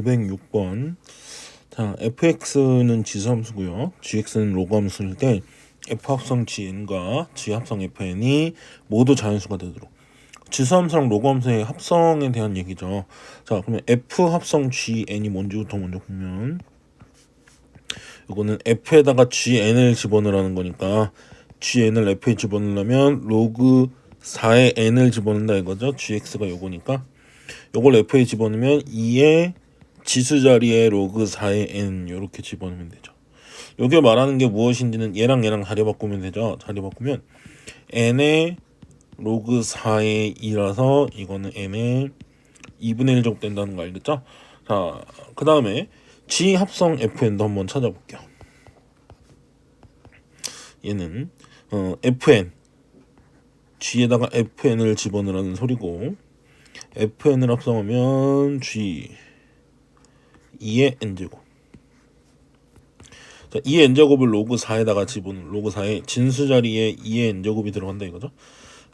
506번. 자, fx는 지수함수고요. gx는 로그함수일 때 f 합성 gn과 g 합성 fn이 모두 자연수가 되도록. 지수함수랑 로그함수의 합성에 대한 얘기죠. 자, 그러면 f 합성 gn이 뭔지부터 먼저 보면, 이거는 f에다가 gn을 집어넣으라는 거니까 gn을 f에 집어넣으려면 로그 4의 n을 집어넣는다 이거죠. gx가 요거니까 요걸 f에 집어넣으면 2의 지수 자리에 로그 4의 n 이렇게 집어넣으면 되죠. 요게 말하는 게 무엇인지는 얘랑 자리 바꾸면 되죠. 자리 바꾸면 n의 로그 4의 2라서 이거는 n의 2분의 1 제곱된다는 거 알겠죠? 자, 그 다음에 g 합성 fn도 한번 찾아볼게요. 얘는 fn g에다가 fn을 집어넣으라는 소리고, fn을 합성하면 g 2의 n제곱. 자, 2의 n제곱을 로그 4에다가 집어넣은 로그 4의 진수 자리에 2의 n제곱이 들어간다 이거죠.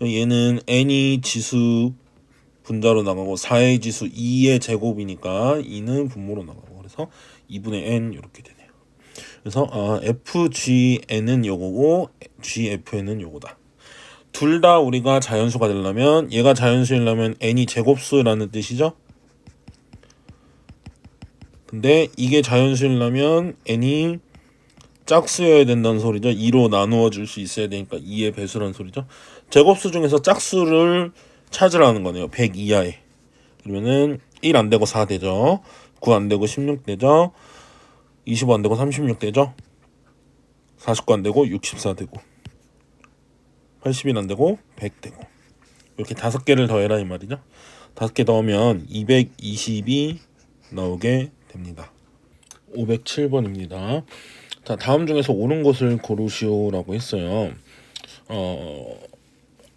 얘는 n이 지수 분자로 나가고 4의 지수 2의 제곱이니까 2는 분모로 나가고, 그래서 2분의 n 이렇게 되네요. 그래서 fgn은 요거고 gfn은 요거다. 둘 다 우리가 자연수가 되려면, 얘가 자연수이려면 n이 제곱수라는 뜻이죠. 근데 이게 자연수이려면 n이 짝수여야 된다는 소리죠. 2로 나누어 줄 수 있어야 되니까 2의 배수라는 소리죠. 제곱수 중에서 짝수를 찾으라는 거네요. 100 이하에. 그러면은 1 안 되고 4 되죠. 9 안 되고 16 되죠. 25 안 되고 36 되죠. 49 안 되고 64 되고 81 안 되고 100 되고, 이렇게 5개를 더해라 이 말이죠. 5개 더하면 220이 나오게 됩니다. 507번입니다. 자, 다음 중에서 옳은 것을 고르시오라고 했어요.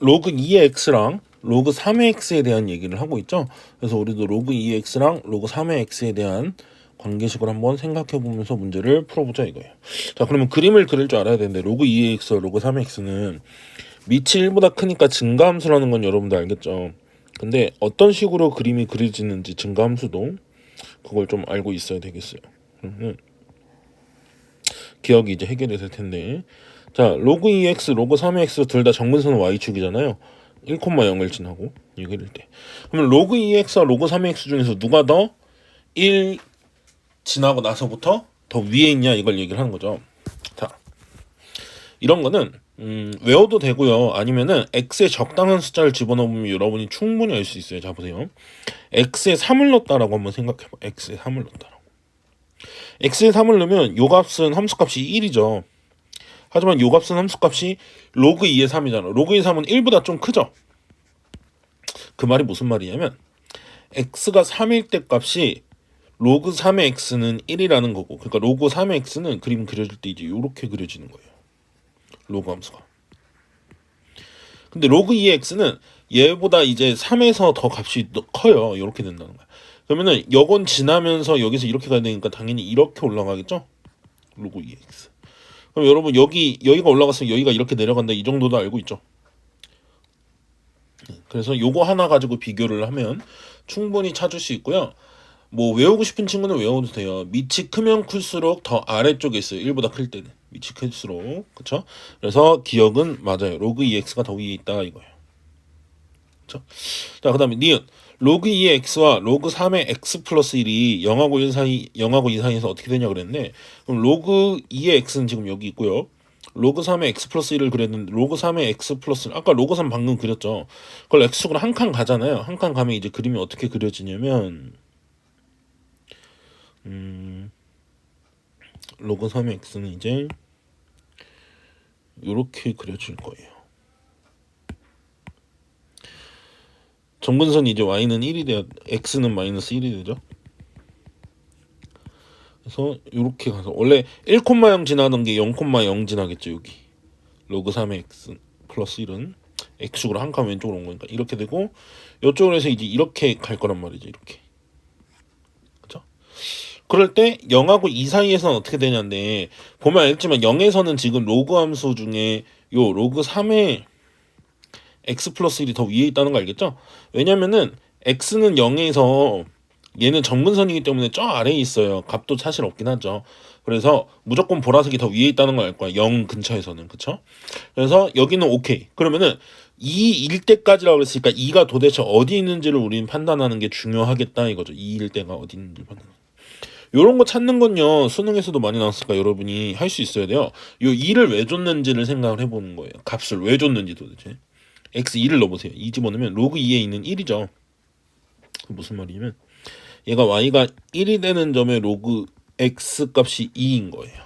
로그 2의 x랑 로그 3의 x에 대한 얘기를 하고 있죠. 그래서 우리도 로그 2의 x랑 로그 3의 x에 대한 관계식을 한번 생각해 보면서 문제를 풀어보자 이거예요. 자, 그러면 그림을 그릴 줄 알아야 되는데, 로그 2의 x, 로그 3의 x는 밑이 1보다 크니까 증가함수라는 건 여러분도 알겠죠. 근데 어떤 식으로 그림이 그려지는지 증가함수도 그걸 좀 알고 있어야 되겠어요. 기억이 이제 해결이 될 텐데, 자, 로그 2x, 로그 3의 x 둘 다 정근선은 y축이잖아요. 1,0을 지나고 얘기를 때. 그러면 로그 2x와 로그 3의 x 중에서 누가 더 1 지나고 나서부터 더 위에 있냐 이걸 얘기를 하는 거죠. 자, 이런 거는 외워도 되고요. 아니면은 x에 적당한 숫자를 집어넣으면 여러분이 충분히 알 수 있어요. 자, 보세요. x에 3을 넣었다라고 한번 생각해봐. x에 3을 넣었다라고. x에 3을 넣으면 요 값은 함수값이 1이죠. 하지만 요 값은 함수값이 로그 2의 3이잖아. 로그 2의 3은 1보다 좀 크죠. 그 말이 무슨 말이냐면 x가 3일 때 값이 로그 3의 x는 1이라는 거고, 그러니까 로그 3의 x는 그림 그려질 때 이제 요렇게 그려지는 거예요. 로그 함수가. 근데 로그 2의 x는 얘보다 이제 3에서 더 값이 커요. 이렇게 된다는 거야. 그러면은 요건 지나면서 여기서 이렇게 가야 되니까 당연히 이렇게 올라가겠죠? 로그 2의 x. 그럼 여러분 여기가 올라갔으면 여기가 이렇게 내려간다, 이 정도도 알고 있죠? 그래서 요거 하나 가지고 비교를 하면 충분히 찾을 수 있고요. 뭐 외우고 싶은 친구는 외워도 돼요. 밑이 크면 클수록 더 아래쪽에 있어요. 1보다 클 때는 밑이 클수록. 그쵸? 그래서 기억은 맞아요. 로그 2x가 더 위에 있다 이거예요. 그쵸? 자, 그 다음에 니은 로그 2의 x와 로그 3의 x 플러스 1이 0하고 2 사이에서 어떻게 되냐 그랬네. 그럼 로그 2의 x는 지금 여기 있고요. 로그 3의 x 플러스 1을 그렸는데, 로그 3의 x 플러스 1, 아까 로그 3 방금 그렸죠. 그걸 x축으로 한 칸 가잖아요. 한 칸 가면 이제 그림이 어떻게 그려지냐면 로그 3의 x는 이제 이렇게 그려질 거예요. 정근선이 이제 y는 1이 돼야 x는 마이너스 1이 되죠. 그래서 이렇게 가서 원래 1,0 지나던 게 0,0 지나겠죠. 여기 로그 3의 x 플러스 1은 x축으로 한 칸 왼쪽으로 온 거니까 이렇게 되고, 이쪽으로 해서 이제 이렇게 갈 거란 말이죠. 이렇게. 그죠? 그럴 때 0하고 2 사이에서는 어떻게 되냐인데, 보면 알겠지만 0에서는 지금 로그 함수 중에 요 로그 3의 x 플러스 1이 더 위에 있다는 거 알겠죠? 왜냐면은 x는 0에서 얘는 정근선이기 때문에 저 아래에 있어요. 값도 사실 없긴 하죠. 그래서 무조건 보라색이 더 위에 있다는 걸 알 거야. 0 근처에서는. 그쵸? 그래서 여기는 오케이. 그러면은 2일 때까지라고 그랬으니까 2가 도대체 어디 있는지를 우리는 판단하는 게 중요하겠다 이거죠. 2일 때가 어디 있는지 판단. 요런 거 찾는 건요. 수능에서도 많이 나왔으니까 여러분이 할 수 있어야 돼요. 요 2를 왜 줬는지를 생각을 해보는 거예요. 값을 왜 줬는지 도대체. x 2를 넣어보세요. 2 집어넣으면 로그 2에 있는 1이죠. 무슨 말이냐면 얘가 y가 1이 되는 점에 로그 x 값이 2인 거예요.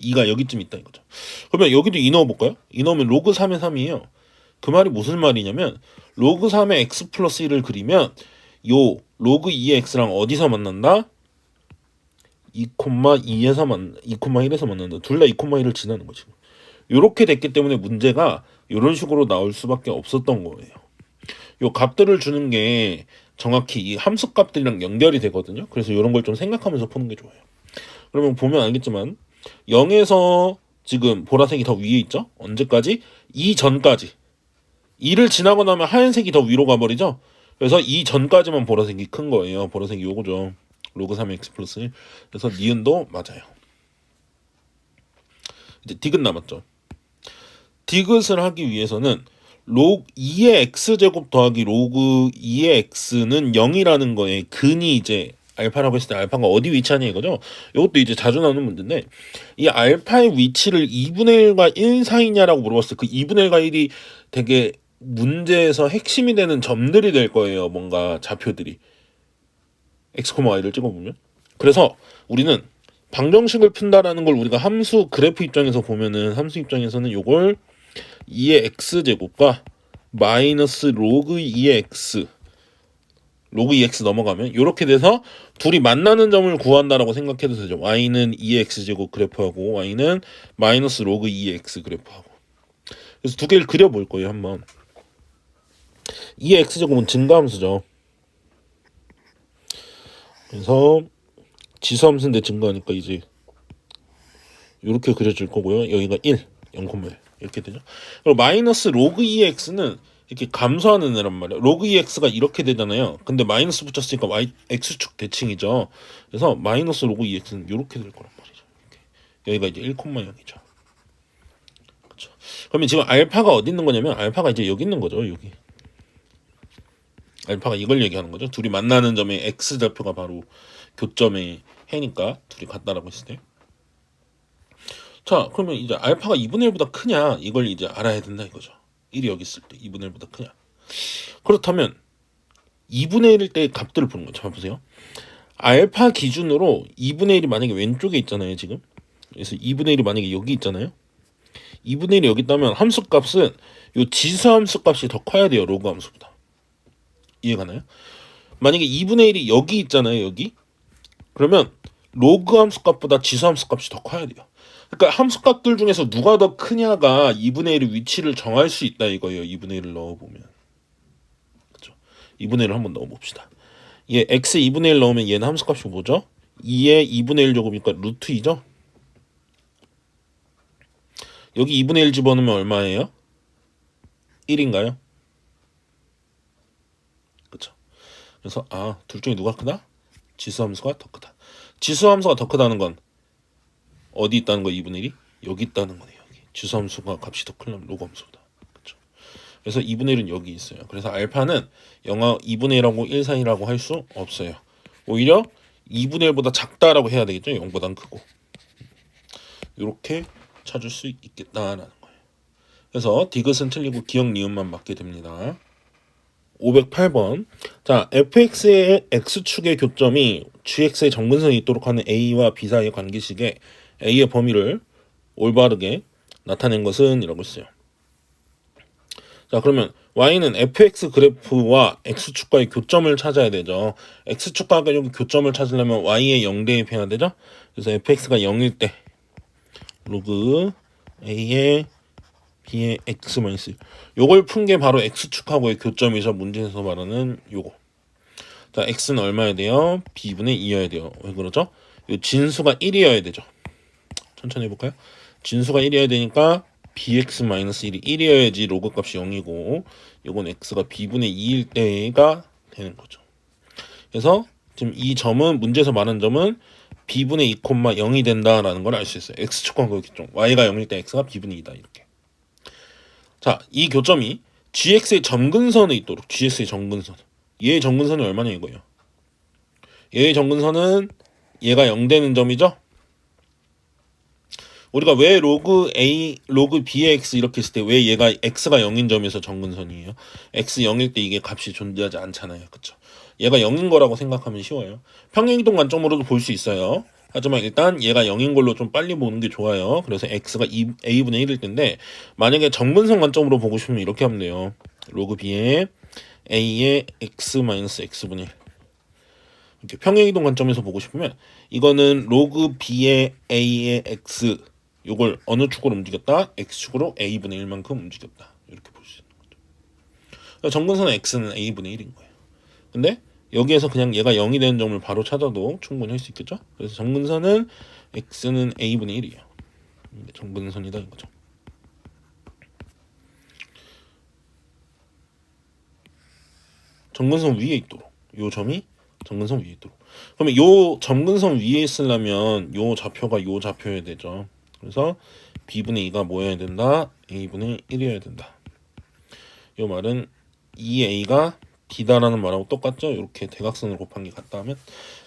2가 여기쯤 있다 이거죠. 그러면 여기도 2 넣어볼까요? 2 넣으면 로그 3의 3이에요. 그 말이 무슨 말이냐면 로그 3의 x 플러스 1을 그리면 요 로그 2의 x랑 어디서 만난다? 2,2에서 2,1에서 만난다. 둘 다 2,1을 지나는 거지. 요렇게 됐기 때문에 문제가 이런 식으로 나올 수밖에 없었던 거예요. 요 값들을 주는 게 정확히 이 함수 값들이랑 연결이 되거든요. 그래서 이런 걸 좀 생각하면서 푸는 게 좋아요. 그러면 보면 알겠지만 0에서 지금 보라색이 더 위에 있죠? 언제까지? 2 전까지. 2를 지나고 나면 하얀색이 더 위로 가버리죠? 그래서 2 전까지만 보라색이 큰 거예요. 보라색이 요거죠. 로그 3x 플러스 1. 그래서 니은도 맞아요. 이제 디귿 남았죠. 디귿을 하기 위해서는 로그 2의 x제곱 더하기 로그 2의 x는 0이라는 거에 근이 이제 알파라고 했을 때 알파가 어디 위치하냐 이거죠. 이것도 이제 자주 나오는 문제인데 이 알파의 위치를 2분의 1과 1 사이냐라고 물어봤을 때 그 2분의 1과 1이 되게 문제에서 핵심이 되는 점들이 될 거예요. 뭔가 좌표들이 x, y를 찍어보면. 그래서 우리는 방정식을 푼다라는 걸 우리가 함수 그래프 입장에서 보면은 함수 입장에서는 요걸 2의 x제곱과 마이너스 로그 2의 x 로그 2x 넘어가면 이렇게 돼서 둘이 만나는 점을 구한다라고 생각해도 되죠. y는 2의 x제곱 그래프하고 y는 마이너스 로그 2의 x 그래프하고. 그래서 두 개를 그려볼 거예요. 한번. 2의 x제곱은 증가함수죠. 그래서 지수함수인데 증가하니까 이제 이렇게 그려질 거고요. 여기가 1, 0,1 이렇게 되죠. 그리고 마이너스 로그 2의 x는 이렇게 감소하는 애란 말이에요. 로그 2x가 이렇게 되잖아요. 근데 마이너스 붙였으니까 x축 대칭이죠. 그래서 마이너스 로그 2x는 이렇게 될 거란 말이죠. 이렇게. 여기가 이제 1,0이죠. 그렇죠. 그러면 지금 알파가 어디 있는 거냐면 알파가 이제 여기 있는 거죠. 여기. 알파가 이걸 얘기하는 거죠. 둘이 만나는 점의 x좌표가 바로 교점의 해니까 둘이 같다라고 했을 때. 자, 그러면 이제 알파가 2분의 1보다 크냐 이걸 이제 알아야 된다 이거죠. 1이 여기 있을 때 2분의 1보다 크냐. 그렇다면 2분의 1일 때 값들을 보는 거죠. 잘 보세요. 알파 기준으로 2분의 1이 만약에 왼쪽에 있잖아요. 지금. 그래서 2분의 1이 만약에 여기 있잖아요. 2분의 1이 여기 있다면 함수 값은 요 지수 함수 값이 더 커야 돼요. 로그 함수보다. 이해가나요? 만약에 2분의 1이 여기 있잖아요. 여기. 그러면 로그 함수 값보다 지수 함수 값이 더 커야 돼요. 그러니까 함수 값들 중에서 누가 더 크냐가 2분의 1의 위치를 정할 수 있다 이거예요. 2분의 1을 넣어보면. 그렇죠? 2분의 1을 한번 넣어봅시다. 얘 x 2분의 1 넣으면 얘는 함수 값이 뭐죠? 2의 2분의 1 제곱이니까 루트 2죠? 여기 2분의 1 집어넣으면 얼마예요? 1인가요? 그렇죠? 그래서 둘 중에 누가 크다? 지수함수가 더 크다. 지수함수가 더 크다는 건 어디 있다는 거예요? 2분의 1이? 여기 있다는 거네요. 여기. 지수함수가 값이 더 크려면 로그함수보다. 그렇죠? 그래서 2분의 1은 여기 있어요. 그래서 알파는 2분의 1하고 1 사이라고 할 수 없어요. 오히려 2분의 1보다 작다라고 해야 되겠죠. 0보단 크고. 이렇게 찾을 수 있겠다라는 거예요. 그래서 디귿은 틀리고 기억 니은만 맞게 됩니다. 508번. 자, fx의 x축의 교점이 gx의 정근선이 있도록 하는 a와 b 사이의 관계식에 a의 범위를 올바르게 나타낸 것은 이라고 했어요. 자, 그러면 y는 fx 그래프와 x축과의 교점을 찾아야 되죠. x축과 교점을 찾으려면 y의 0 대입해야 되죠. 그래서 fx가 0일 때 로그 a의 b의 x-1 요걸 푼 게 바로 x축하고의 교점이죠. 문제에서 말하는 요거. 자, x는 얼마여야 돼요? b분의 2여야 돼요. 왜 그러죠? 요 진수가 1이어야 되죠. 천천히 해볼까요? 진수가 1이어야 되니까 bx-1이 1이어야지 로그 값이 0이고 요건 x가 b분의 2일 때가 되는 거죠. 그래서 지금 이 점은 문제에서 말하는 점은 b분의 2, 0이 된다라는 걸 알 수 있어요. x축과 거기죠. y가 0일 때 x가 b분의 2다 이렇게. 자, 이 교점이 gx의 점근선에 있도록 gx의 점근선. 얘의 점근선이 얼마냐 이거예요. 얘의 점근선은 얘가 0 되는 점이죠. 우리가 왜 로그 a, 로그 b의 x 이렇게 했을 때 왜 얘가 x가 0인 점에서 점근선이에요? x 0일 때 이게 값이 존재하지 않잖아요. 그쵸? 얘가 0인 거라고 생각하면 쉬워요. 평행이동 관점으로도 볼 수 있어요. 하지만 일단 얘가 0인 걸로 좀 빨리 보는 게 좋아요. 그래서 x가 a분의 1일 텐데 만약에 점근선 관점으로 보고 싶으면 이렇게 하면 돼요. 로그 b의 a의 x 마이너스 x분의 1. 이렇게 평행이동 관점에서 보고 싶으면 이거는 로그 b의 a의 x 요걸 어느 축으로 움직였다? x축으로 a분의 1만큼 움직였다. 이렇게 볼 수 있는 거죠. 그러니까 점근선의 x는 a분의 1인 거예요. 근데 여기에서 그냥 얘가 0이 되는 점을 바로 찾아도 충분히 할 수 있겠죠? 그래서 점근선은 x는 a분의 1이에요. 점근선이다 이거죠. 점근선 위에 있도록 요 점이 점근선 위에 있도록. 그러면 요 점근선 위에 있으려면 요 좌표가 요 좌표여야 되죠. 그래서 b분의 2가 뭐여야 된다? a분의 1이어야 된다. 요 말은 2a가 b다라는 말하고 똑같죠? 이렇게 대각선으로 곱한 게 같다 하면.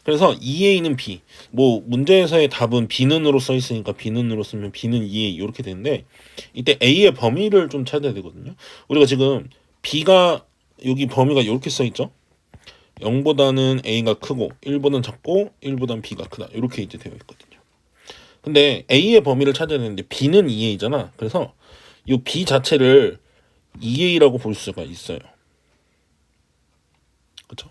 그래서 2a는 b. 뭐 문제에서의 답은 b는으로 써 있으니까 b는으로 쓰면 b는 2a 이렇게 되는데 이때 a의 범위를 좀 찾아야 되거든요. 우리가 지금 b가 여기 범위가 이렇게 써 있죠? 0보다는 a가 크고 1보다는 작고 1보다는 b가 크다. 이렇게 이제 되어 있거든요. 근데 a의 범위를 찾아야 되는데 b는 2a잖아. 그래서 이 b 자체를 2a라고 볼 수가 있어요. 그쵸?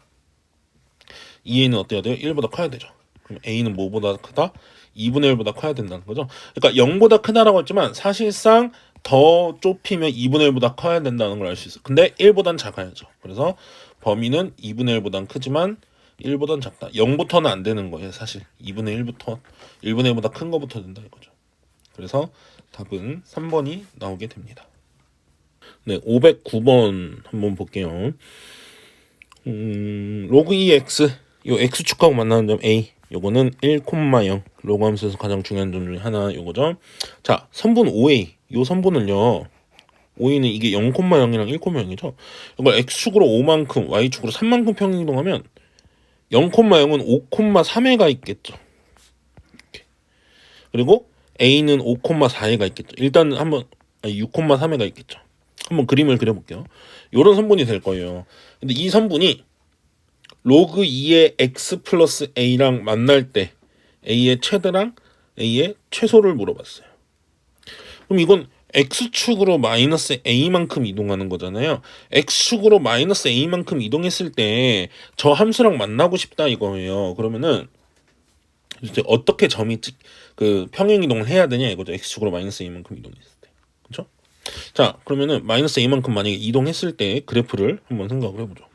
2a는 어때야 돼요? 1보다 커야 되죠. 그럼 a는 뭐보다 크다? 2분의 1보다 커야 된다는 거죠. 그러니까 0보다 크다라고 했지만 사실상 더 좁히면 2분의 1보다 커야 된다는 걸 알 수 있어. 근데 1보단 작아야죠. 그래서 범위는 2분의 1보단 크지만 1보단 작다. 0부터는 안 되는 거예요. 사실 2분의 1부터 1분의 1보다 큰 거부터 된다 이거죠. 그래서 답은 3번이 나오게 됩니다. 네, 509번 한번 볼게요. 로그 2x 요 x축하고 만나는 점 a 요거는 1,0 로그 함수에서 가장 중요한 점 중에 하나 요거죠. 자, 선분 5a 요 선분을요 5a는 이게 0,0이랑 1,0이죠. 이걸 x축으로 5만큼 y축으로 3만큼 평행이동하면 0,0은 5,3회가 있겠죠. 이렇게. 그리고 a는 5,4회가 있겠죠. 일단 한번 6,3회가 있겠죠. 한번 그림을 그려볼게요. 요런 선분이 될 거예요. 근데 이 선분이 로그 2의 x 플러스 a랑 만날 때 a의 최대랑 a의 최소를 물어봤어요. 그럼 이건 x축으로 마이너스 a만큼 이동하는 거잖아요. x축으로 마이너스 a만큼 이동했을 때 저 함수랑 만나고 싶다 이거예요. 그러면은 이제 어떻게 점이 그 평행 이동을 해야 되냐 이거죠. x축으로 마이너스 a만큼 이동했을 때. 그렇죠? 자, 그러면은 마이너스 a만큼 만약에 이동했을 때 그래프를 한번 생각을 해보죠.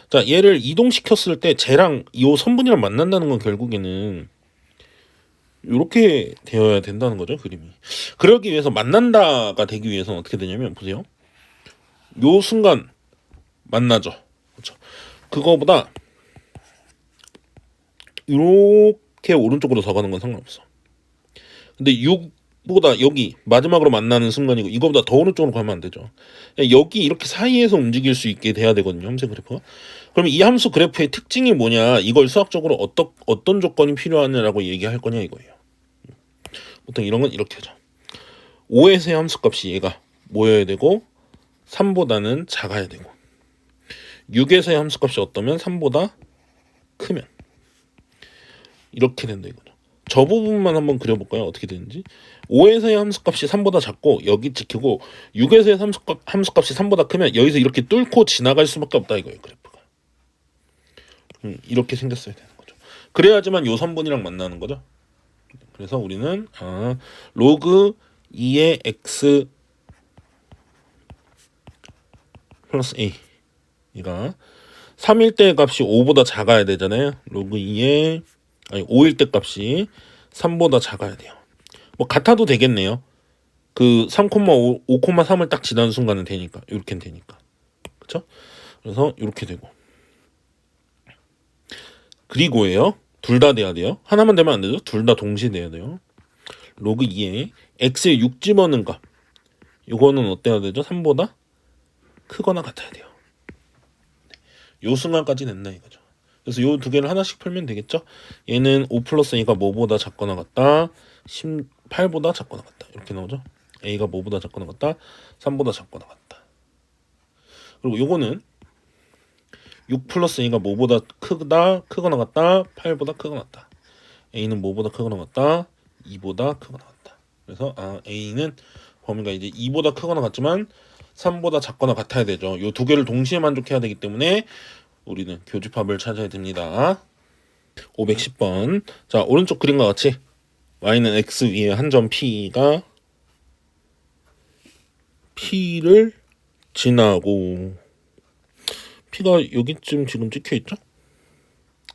자, 얘를 이동시켰을 때 쟤랑 이 선분이랑 만난다는 건 결국에는 이렇게 되어야 된다는 거죠, 그림이. 그러기 위해서 만난다가 되기 위해서는 어떻게 되냐면 보세요. 요 순간 만나죠. 그렇죠? 그거보다 이렇게 오른쪽으로 더 가는 건 상관없어. 근데 6보다 여기 마지막으로 만나는 순간이고 이거보다 더 오른쪽으로 가면 안 되죠. 여기 이렇게 사이에서 움직일 수 있게 돼야 되거든요, 함수 그래프가. 그럼 이 함수 그래프의 특징이 뭐냐, 이걸 수학적으로 어떤 조건이 필요하냐라고 얘기할 거냐 이거예요. 보통 이런 건 이렇게 하죠. 5에서의 함수값이 얘가 뭐여야 되고 3보다는 작아야 되고 6에서의 함수값이 어떠면 3보다 크면 이렇게 된다 이거죠. 저 부분만 한번 그려볼까요? 어떻게 되는지. 5에서의 함수값이 3보다 작고 여기 지키고 6에서의 함수값이 3보다 크면 여기서 이렇게 뚫고 지나갈 수밖에 없다 이거예요, 그래프가. 이렇게 생겼어야 되는 거죠. 그래야지만 요 선분이랑 만나는 거죠. 그래서 우리는 로그 2의 x 플러스 a 얘가 3일 때 값이 5보다 작아야 되잖아요. 로그 2의 5일 때 값이 3보다 작아야 돼요. 뭐 같아도 되겠네요. 그 3,5, 5,3을 딱 지나는 순간은 되니까 이렇게 되니까. 그렇죠? 그래서 이렇게 되고 그리고예요. 둘 다 돼야 돼요. 하나만 되면 안 되죠. 둘 다 동시에 돼야 돼요. 로그 2에 x에 6 집어넣은 값. 요거는 어때야 되죠? 3보다 크거나 같아야 돼요. 요 순간까지 냈나 이거죠. 그래서 요 두 개를 하나씩 풀면 되겠죠. 얘는 5 플러스 a가 뭐보다 작거나 같다. 18보다 작거나 같다. 이렇게 나오죠. a가 뭐보다 작거나 같다. 3보다 작거나 같다. 그리고 요거는 6 플러스 a가 뭐보다 크거나 같다. 8보다 크거나 같다. a는 뭐보다 크거나 같다. 2보다 크거나 같다. 그래서 a는 범위가 이제 2보다 크거나 같지만 3보다 작거나 같아야 되죠. 요 두 개를 동시에 만족해야 되기 때문에 우리는 교집합을 찾아야 됩니다. 510번. 자, 오른쪽 그림과 같이 y는 x 위에 한 점 p가 p를 지나고 p가 여기쯤 지금 찍혀 있죠?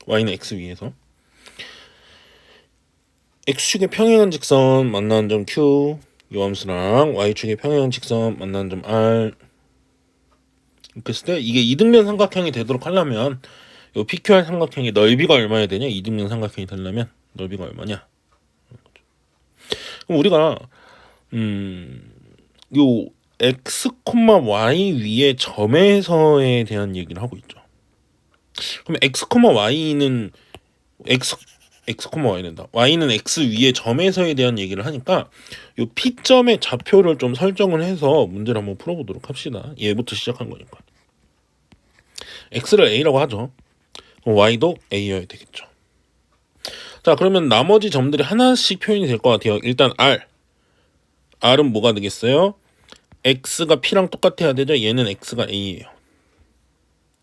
y는 x 위에서 x축의 평행한 직선 만나는 점 q 요 함수랑 y축의 평행한 직선 만나는 점 r 이렇게 했을 때 이게 이등변 삼각형이 되도록 하려면 요 PQR 삼각형의 넓이가 얼마야 되냐? 이등변 삼각형이 되려면 넓이가 얼마냐? 그럼 우리가 요 x, y 위의 점에서에 대한 얘기를 하고 있죠. 그럼 x, y는 x, y는다. y는 x 위의 점에서에 대한 얘기를 하니까 요 P점의 좌표를 좀 설정을 해서 문제를 한번 풀어보도록 합시다. 얘부터 시작한 거니까. x를 a라고 하죠. 그럼 y도 a여야 되겠죠. 자, 그러면 나머지 점들이 하나씩 표현이 될 것 같아요. 일단 r은 뭐가 되겠어요? x가 p랑 똑같아야 되죠. 얘는 x가 a예요.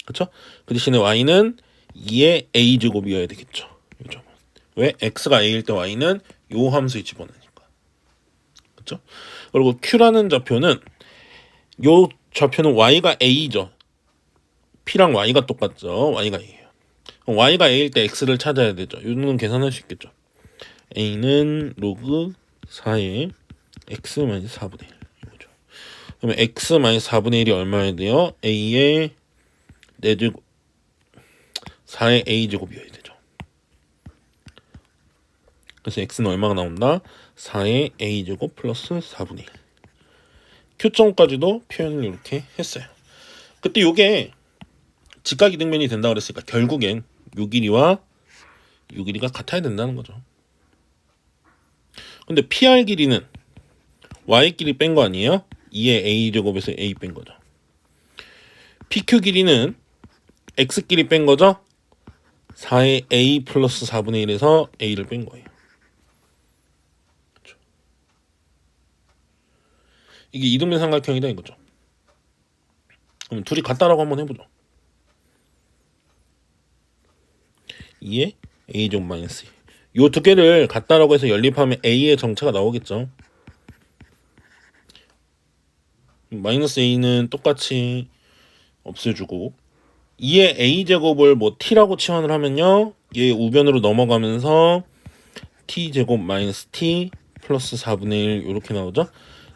그렇죠? 그 대신에 y는 2의 a제곱이어야 되겠죠. 요 점은. 왜? x가 a일 때 y는 요 함수에 집어넣으니까. 그렇죠? 그리고 q라는 좌표는 요 좌표는 y가 a죠. p랑 y가 똑같죠. y가 a예요. 그럼 y가 a일 때 x를 찾아야 되죠. 이거는 계산할 수 있겠죠. a는 로그 4의 x 마이너스 4분의 1 이거죠. 그러면 x 마이너스 4분의 1이 얼마여야 돼요? a의 4제곱 4의 a제곱이어야 되죠. 그래서 x는 얼마가 나온다? 4의 a제곱 플러스 4분의 1. q점까지도 표현을 이렇게 했어요. 그때 요게 직각이등변이 된다 그랬으니까 결국엔 요 길이와 요 길이가 같아야 된다는 거죠. 근데 PR 길이는 y 길이 뺀 거 아니에요? 2의 a제곱에서 a 뺀 거죠. PQ 길이는 x 길이 뺀 거죠. 4의 a 플러스 4분의 1에서 a를 뺀 거예요. 그렇죠. 이게 이등변 삼각형이다 이거죠. 그럼 둘이 같다라고 한번 해보죠. 2의 a제곱 마이너스 2. 요 두 개를 같다라고 해서 연립하면 a의 정체가 나오겠죠. 마이너스 a는 똑같이 없애주고 2의 a제곱을 뭐 t라고 치환을 하면요. 얘 우변으로 넘어가면서 t제곱 마이너스 t 플러스 4분의 1 이렇게 나오죠.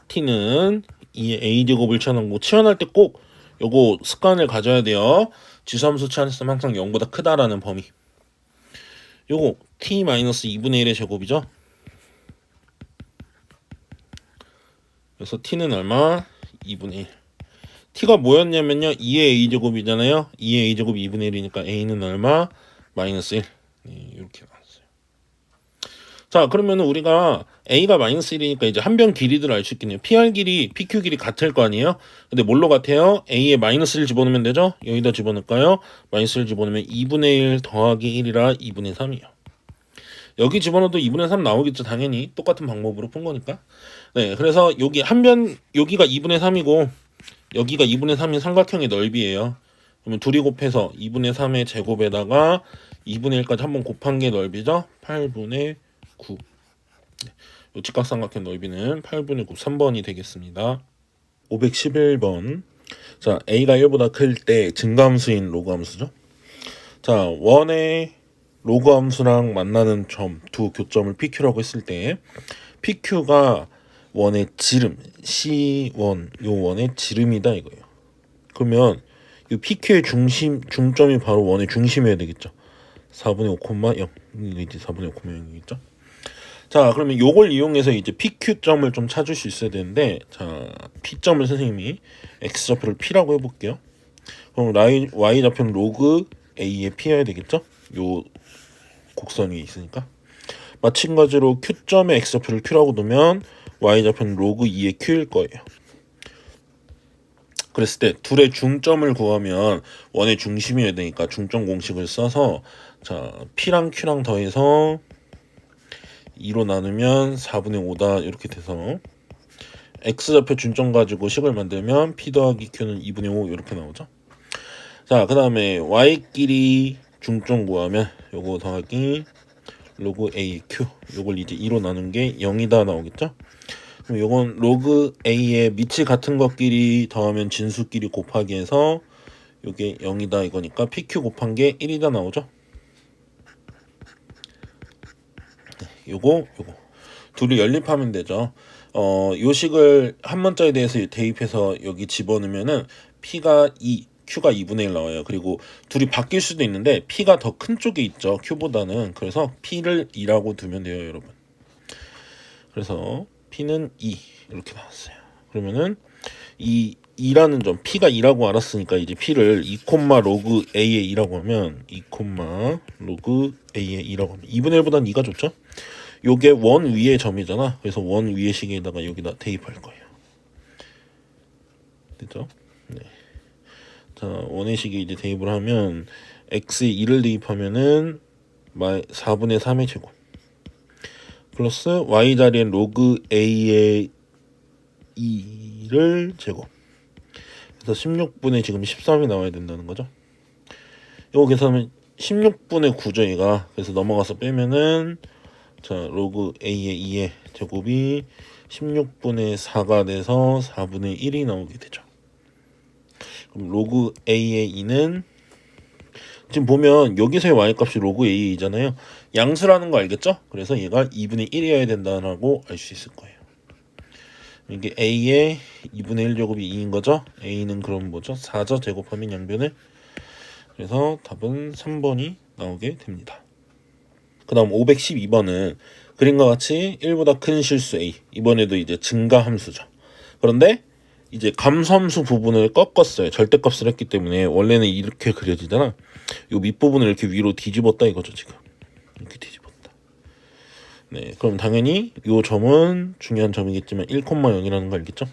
t는 2의 a제곱을 치환한 거 치환할 때 꼭 요거 습관을 가져야 돼요. 지수함수 치환했으면 항상 0보다 크다라는 범위. 요거 t 마이너스 2분의 1의 제곱이죠. 그래서 t는 얼마? 2분의 1. t가 뭐였냐면요. 2의 a제곱이잖아요. 2의 a제곱이 2분의 1이니까 a는 얼마? 마이너스 1. 네, 이렇게 나왔어요. 자, 그러면 우리가 a가 마이너스 1이니까 이제 한 변 길이들 알 수 있겠네요. PR 길이, PQ 길이 같을 거 아니에요? 근데 뭘로 같아요? a에 마이너스 1 집어넣으면 되죠? 여기다 집어넣을까요? 마이너스 1 집어넣으면 2분의 1 더하기 1이라 2분의 3이요. 여기 집어넣어도 2분의 3 나오겠죠. 당연히 똑같은 방법으로 푼 거니까. 네, 그래서 여기 한 변 여기가 2분의 3이고 여기가 2분의 3인 삼각형의 넓이에요. 그러면 둘이 곱해서 2분의 3의 제곱에다가 2분의 1까지 한번 곱한 게 넓이죠. 8분의 9. 네, 직각삼각형 넓이는 8분의 9, 3번이 되겠습니다. 511번. 자, a가 1보다 클 때 증가함수인 로그함수죠. 자, 원의 로그함수랑 만나는 점 두 교점을 PQ라고 했을 때 PQ가 원의 지름 C1 요 원의 지름이다 이거예요. 그러면 이 PQ의 중심이 바로 원의 중심이어야 되겠죠. 4분의 5,0 이게 4분의 5,0이겠죠. 자, 그러면 요걸 이용해서 이제 PQ점을 좀 찾을 수 있어야 되는데, 자, P점을 선생님이 X좌표를 P라고 해볼게요. 그럼 Y좌표는 로그 A에 P여야 되겠죠? 요 곡선 위에 있으니까. 마찬가지로 Q점에 X좌표를 Q라고 두면 Y좌표는 로그 2의 Q일 거예요. 그랬을 때 둘의 중점을 구하면 원의 중심이어야 되니까 중점 공식을 써서, 자, P랑 Q랑 더해서 2로 나누면 4분의 5다 이렇게 돼서 X좌표 중점 가지고 식을 만들면 P 더하기 Q는 2분의 5 이렇게 나오죠. 자, 그 다음에 Y끼리 중점 구하면 요거 더하기 로그 AQ, 요걸 이제 2로 나눈 게 0이다 나오겠죠. 그럼 요건 로그 A의 밑이 같은 것끼리 더하면 진수끼리 곱하기 해서 요게 0이다 이거니까 PQ 곱한 게 1이다 나오죠. 요거 둘이 연립하면 되죠. 요 식을 한 문자에 대해서 대입해서 여기 집어넣으면은 P가 2, Q가 2분의 1 나와요. 그리고 둘이 바뀔 수도 있는데 P가 더 큰 쪽에 있죠, Q보다는. 그래서 P를 2라고 두면 돼요, 여러분. 그래서 P는 2 이렇게 나왔어요. 그러면은 이 2라는 점, P가 2라고 알았으니까 이제 P를 2, 로그 A의 2라고 하면 2, 로그 A의 2라고 하면 2분의 1보다는 2가 좋죠. 요게 원 위의 점이잖아. 그래서 원 위의 식에다가 여기다 대입할 거예요. 됐죠? 네. 자, 원의 식에 이제 대입을 하면 x에 2를 대입하면은 4분의 3의 제곱 플러스 y 자리엔 로그 a의 2를 제곱. 그래서 16분의 지금 13이 나와야 된다는 거죠. 이거 계산하면 16분의 9죠, 얘가. 그래서 넘어가서 빼면은, 자, 로그 a의 2의 제곱이 16분의 4가 돼서 4분의 1이 나오게 되죠. 그럼 로그 a의 2는 지금 보면 여기서의 y값이 로그 a이잖아요. 양수라는 거 알겠죠? 그래서 얘가 2분의 1이어야 된다고 알 수 있을 거예요. 이게 a의 2분의 1 제곱이 2인 거죠. a는 그럼 뭐죠? 4죠. 제곱하면 양변을. 그래서 답은 3번이 나오게 됩니다. 그 다음 512번은 그림과 같이 1보다 큰 실수 a. 이번에도 이제 증가함수죠. 그런데 이제 감소함수 부분을 꺾었어요. 절대값을 했기 때문에 원래는 이렇게 그려지잖아. 이 밑부분을 이렇게 위로 뒤집었다 이거죠, 지금. 이렇게 뒤집었다. 네, 그럼 당연히 이 점은 중요한 점이겠지만 1,0이라는 거 알겠죠?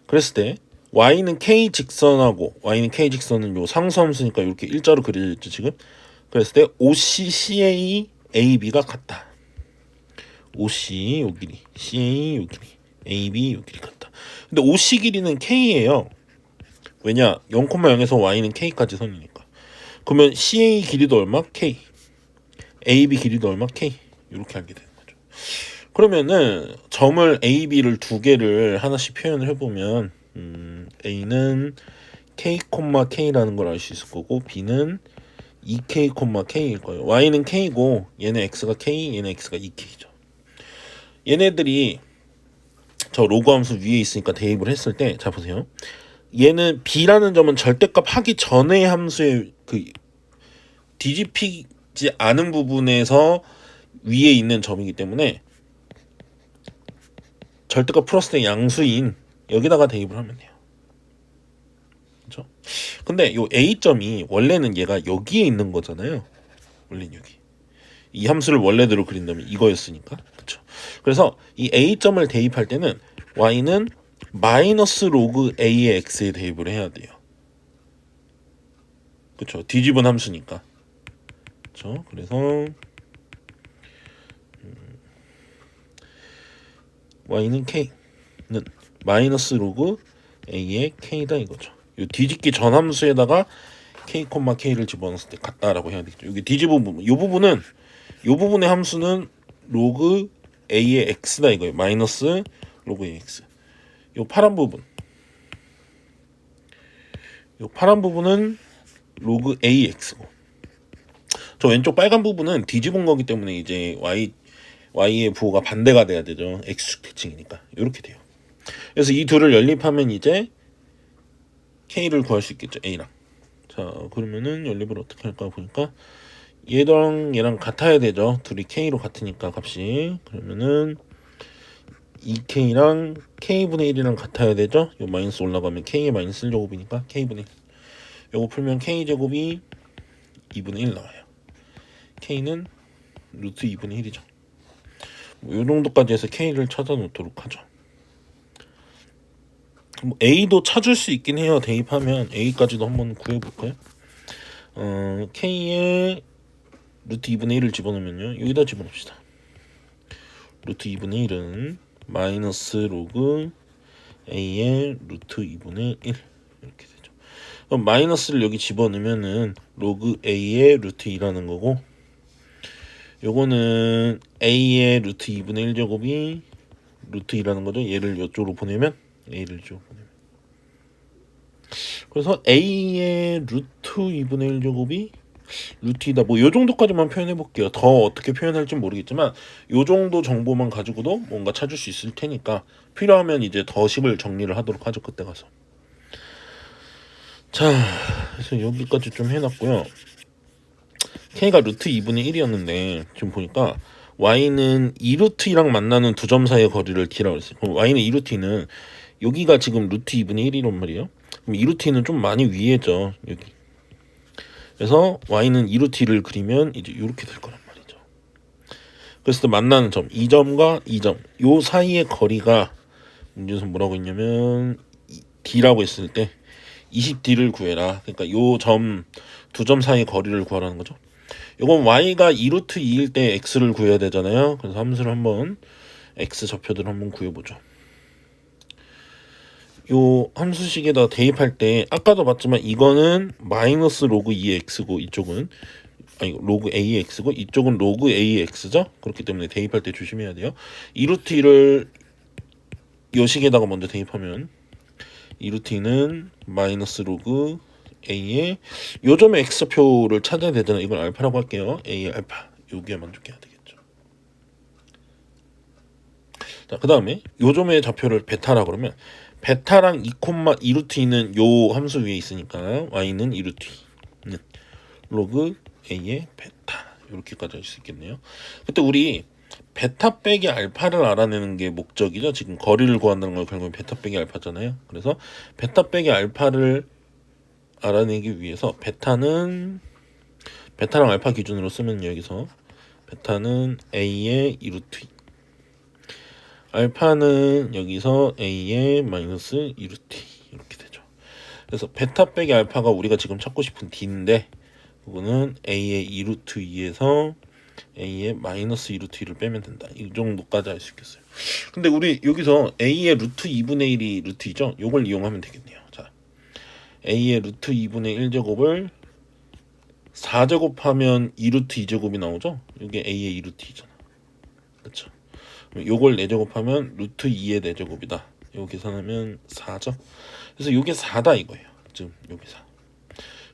그랬을 때 y는 k 직선하고 y는 k 직선은 요 상수함수니까 이렇게 일자로 그려져 있죠, 지금. 그랬을 때 OC, CA, AB가 같다. OC 요 길이, CA 요 길이, AB 요 길이 같다. 근데 OC 길이는 K예요. 왜냐? 0,0에서 Y는 K까지 선이니까. 그러면 CA 길이도 얼마? K. AB 길이도 얼마? K. 이렇게 알게 되는 거죠. 그러면은 점을 A, B를 두 개를 하나씩 표현을 해보면 A는 K, K라는 걸 알 수 있을 거고 B는 2K, K일 거예요. Y는 K고 얘는 X가 K, 얘는 X가 2K죠. 얘네들이 저 로그 함수 위에 있으니까 대입을 했을 때, 자 보세요. 얘는 B라는 점은 절대값 하기 전의 함수의 그 뒤집히지 않은 부분에서 위에 있는 점이기 때문에 절대값 플러스의 양수인 여기다가 대입을 하면 돼요. 그렇죠? 근데 요 A점이 원래는 얘가 여기에 있는 거잖아요. 원래는 여기. 이 함수를 원래대로 그린다면 이거였으니까. 그렇죠? 그래서 이 A점을 대입할 때는 Y는 마이너스 로그 A의 X에 대입을 해야 돼요. 그렇죠? 뒤집은 함수니까. 그렇죠? 그래서 Y는 K는 마이너스 로그 A의 K다 이거죠. 이 뒤집기 전 함수에다가 K, K를 집어넣었을 때 같다라고 해야 되겠죠. 여기 뒤집은 부분, 이 부분은 이 부분의 함수는 로그 A의 X다 이거예요. 마이너스 로그 AX. 이 파란 부분, 이 파란 부분은 로그 AX고, 저 왼쪽 빨간 부분은 뒤집은 거기 때문에 이제 Y의 부호가 반대가 돼야 되죠. X축 대칭이니까. 이렇게 돼요. 그래서 이 둘을 연립하면 이제 K를 구할 수 있겠죠. A랑. 자, 그러면은 연립을 어떻게 할까 보니까 얘랑 같아야 되죠. 둘이 K로 같으니까 값이. 그러면은 2K랑 K분의 1이랑 같아야 되죠. 요 마이너스 올라가면 K의 마이너스 1제곱이니까 K분의 1. 요거 풀면 K제곱이 2분의 1 나와요. K는 루트 2분의 1이죠. 요 정도까지 해서 K를 찾아 놓도록 하죠. A도 찾을 수 있긴 해요. 대입하면 A까지도 한번 구해볼까요? K에 루트 2분의 1을 집어넣으면요. 여기다 집어넣읍시다. 루트 2분의 1은 마이너스 로그 A의 루트 2분의 1 이렇게 되죠. 그럼 마이너스를 여기 집어넣으면은 로그 A의 루트 2라는 거고, 요거는 A의 루트 2분의 1제곱이 루트 2라는 거죠. 얘를 이쪽으로 보내면 A를 이쪽으로 보내면, 그래서 A의 루트 2분의 1제곱이 루트 2다. 뭐 요 정도까지만 표현해 볼게요. 더 어떻게 표현할지 모르겠지만 요 정도 정보만 가지고도 뭔가 찾을 수 있을 테니까 필요하면 이제 더 식을 정리를 하도록 하죠. 그때 가서. 자, 그래서 여기까지 좀 해놨고요. K가 루트 2분의 1이었는데 지금 보니까 Y는 2루트 2랑 만나는 두 점 사이의 거리를 D라고 했어요. 그럼 Y는 2루트 2는 여기가 지금 루트 2분의 1이란 말이에요. 그럼 2루트 2는 좀 많이 위에죠. 여기. 그래서 Y는 2루트 2를 그리면 이제 이렇게 될 거란 말이죠. 그래서 만나는 점, 2점과 2점 요 사이의 거리가 문제에서 뭐라고 했냐면 D라고 했을 때 20D를 구해라. 그러니까 요 점 두 점 사이의 거리를 구하라는 거죠. 이건 Y가 2루트 2일 때 X를 구해야 되잖아요. 그래서 함수를 한번 X 좌표들을 한번 구해보죠. 요 함수식에다 대입할 때 아까도 봤지만 이거는 마이너스 로그 2x고 이쪽은 아니 로그 ax고 이쪽은 로그 ax죠. 그렇기 때문에 대입할 때 조심해야 돼요. 2루트 2를 요 식에다가 먼저 대입하면 2루트 2는 마이너스 로그 a의 요 점의 x표를 찾아야 되잖아요. 이걸 알파라고 할게요. a의 알파 여기에 만족해야 되겠죠. 자, 그 다음에 요 점의 좌표를 베타라 그러면 베타랑 2루트 2는 요 함수 위에 있으니까 y는 2루트 2는 로그 a의 베타 이렇게까지 할 수 있겠네요. 그때 우리 베타 빼기 알파를 알아내는 게 목적이죠. 지금 거리를 구한다는 건 결국엔 베타 빼기 알파잖아요. 그래서 베타 빼기 알파를 알아내기 위해서 베타랑 알파 기준으로 쓰면 여기서 베타는 a의 2루트 2 알파는 여기서 a의 마이너스 2루트 2 이렇게 되죠. 그래서 베타 빼기 알파가 우리가 지금 찾고 싶은 d인데 이거는 a의 2루트 2에서 a의 마이너스 2루트 2를 빼면 된다. 이 정도까지 할 수 있겠어요. 근데 우리 여기서 a의 루트 2분의 1이 루트 2죠. 이걸 이용하면 되겠네요. 자, a의 루트 2분의 1제곱을 4제곱하면 2루트 2제곱이 나오죠. 이게 a의 2루트 2잖아. 그렇죠. 요걸 4제곱하면 루트 2의 4제곱이다. 이거 계산하면 4죠. 그래서 요게 4다 이거예요. 지금 요게 4.